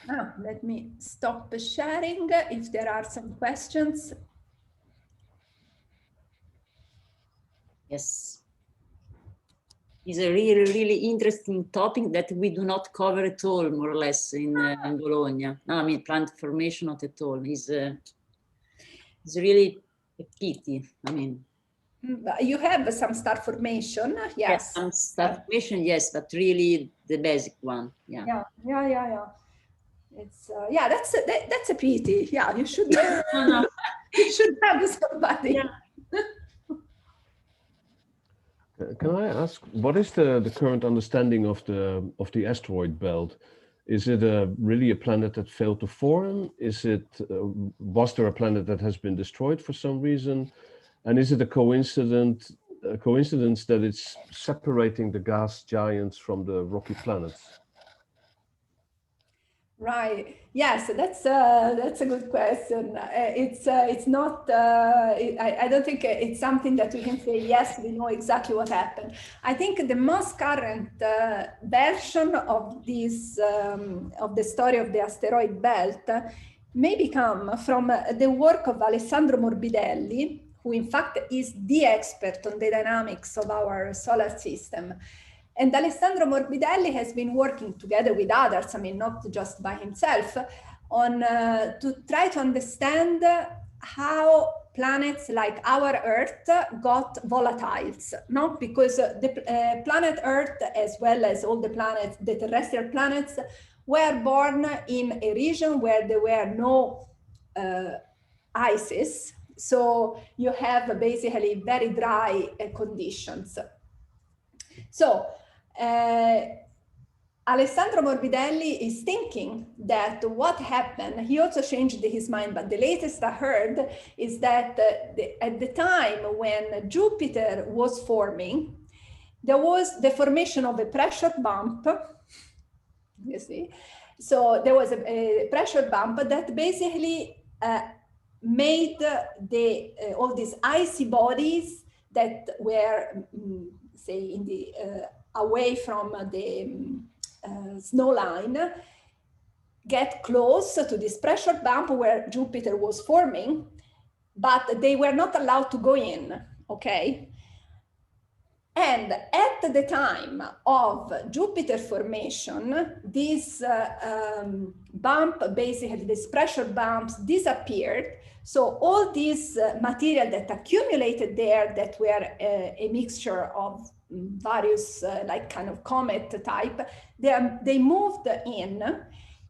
Now, let me stop sharing if there are some questions. Yes. It's a really, really interesting topic that we do not cover at all, more or less, in Bologna. No, I mean, plant formation, not at all. It's really a pity, I mean. You have some star formation, yes. Yes, some star formation, yes, but really the basic one, yeah. Yeah. It's yeah, that's a pity. Yeah, you should you should have somebody. Yeah. Can I ask, what is the current understanding of the asteroid belt? Is it really a planet that failed to form? Is it was there a planet that has been destroyed for some reason? And is it a coincidence that it's separating the gas giants from the rocky planets? Right. Yes, that's a good question. It's not. I don't think it's something that we can say yes, we know exactly what happened. I think the most current version of this of the story of the asteroid belt may come from the work of Alessandro Morbidelli, who in fact is the expert on the dynamics of our solar system. And Alessandro Morbidelli has been working together with others, I mean, not just by himself, on to try to understand how planets like our Earth got volatiles, no? Because the planet Earth, as well as all the planets, the terrestrial planets, were born in a region where there were no ices. So you have basically very dry conditions. So Alessandro Morbidelli is thinking that what happened, he also changed his mind, but the latest I heard is that at the time when Jupiter was forming, there was the formation of a pressure bump, you see. So there was a pressure bump that basically made all these icy bodies that were, say, in the away from the snow line, get close to this pressure bump where Jupiter was forming, but they were not allowed to go in, okay? And at the time of Jupiter formation, this bump, basically these pressure bumps disappeared. So all this material that accumulated there that were a mixture of various like kind of comet type, they moved in,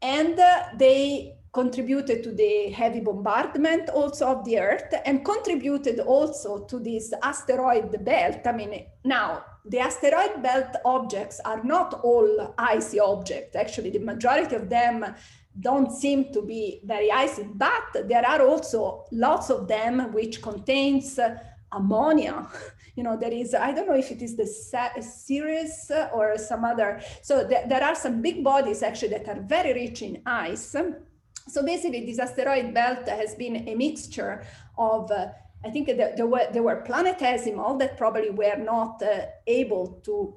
And they contributed to the heavy bombardment also of the Earth, and contributed also to this asteroid belt. I mean, now the asteroid belt objects are not all icy objects. Actually, the majority of them don't seem to be very icy, but there are also lots of them which contains ammonia. You know, there is, I don't know if it is the Ceres or some other. So there are some big bodies actually that are very rich in ice. So basically this asteroid belt has been a mixture of, I think there were planetesimal that probably were not able to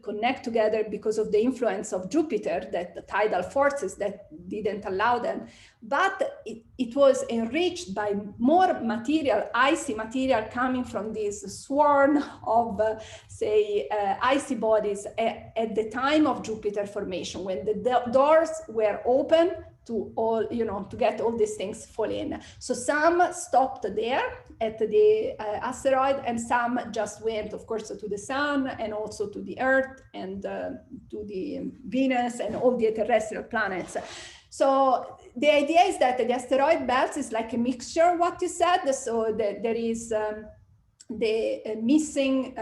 connect together because of the influence of Jupiter, that the tidal forces that didn't allow them. But it was enriched by more material, icy material coming from this swarm of, say, icy bodies at the time of Jupiter formation, when the doors were open to all, you know, to get all these things fall in. So some stopped there at the asteroid, and some just went, of course, to the sun and also to the Earth and to the Venus and all the terrestrial planets. So the idea is that the asteroid belt is like a mixture, what you said. So there is the missing,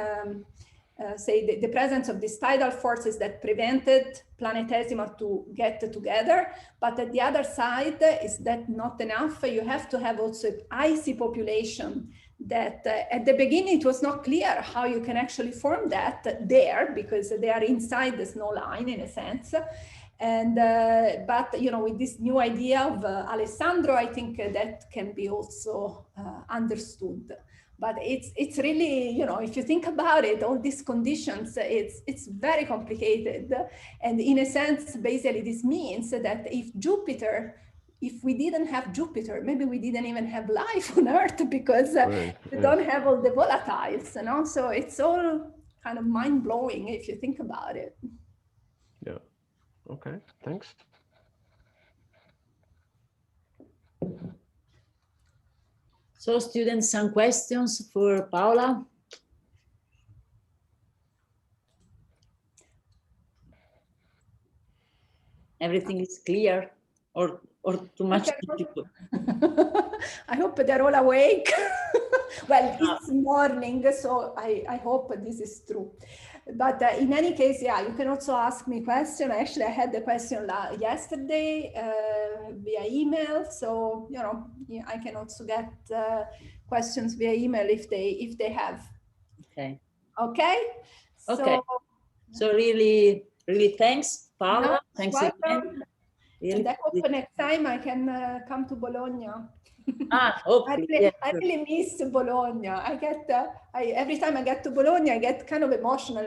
say, the presence of these tidal forces that prevented planetesimal to get together. But at the other side, is that not enough? You have to have also icy population that at the beginning, it was not clear how you can actually form that there, because they are inside the snow line in a sense. And but you know, with this new idea of Alessandro, I think that can be also understood. But it's really, you know, if you think about it, all these conditions, it's very complicated. And in a sense, basically this means that if we didn't have Jupiter, maybe we didn't even have life on Earth, because we don't have all the volatiles, you know? So it's all kind of mind-blowing if you think about it. Yeah. Okay, thanks. So students, some questions for Paola? Everything is clear, or too much difficult? I hope they're all awake. Well, it's morning, so I hope this is true. But in any case, yeah, you can also ask me questions. Actually, I had the question yesterday via email, so you know, I can also get questions via email if they have. Okay. Okay. Okay. So really thanks, Paola. No, thanks welcome. again. Really, and I hope next time I can come to Bologna. Hopefully, I really miss Bologna. Every time I get to Bologna, I get kind of emotional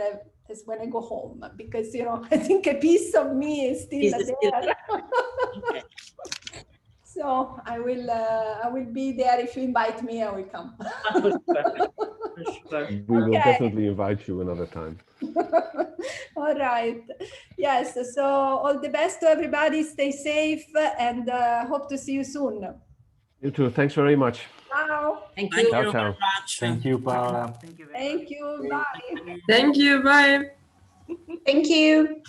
as when I go home, because, you know, I think a piece of me is still there. Okay. So I will be there. If you invite me, I will come. We will definitely invite you another time. All right. Yes. So all the best to everybody. Stay safe, and hope to see you soon. You too. Thanks very much. Ciao. Thank you. Ciao, ciao. Very much. Thank you, Paola. Thank you. Bye. Thank you. Bye. Thank you.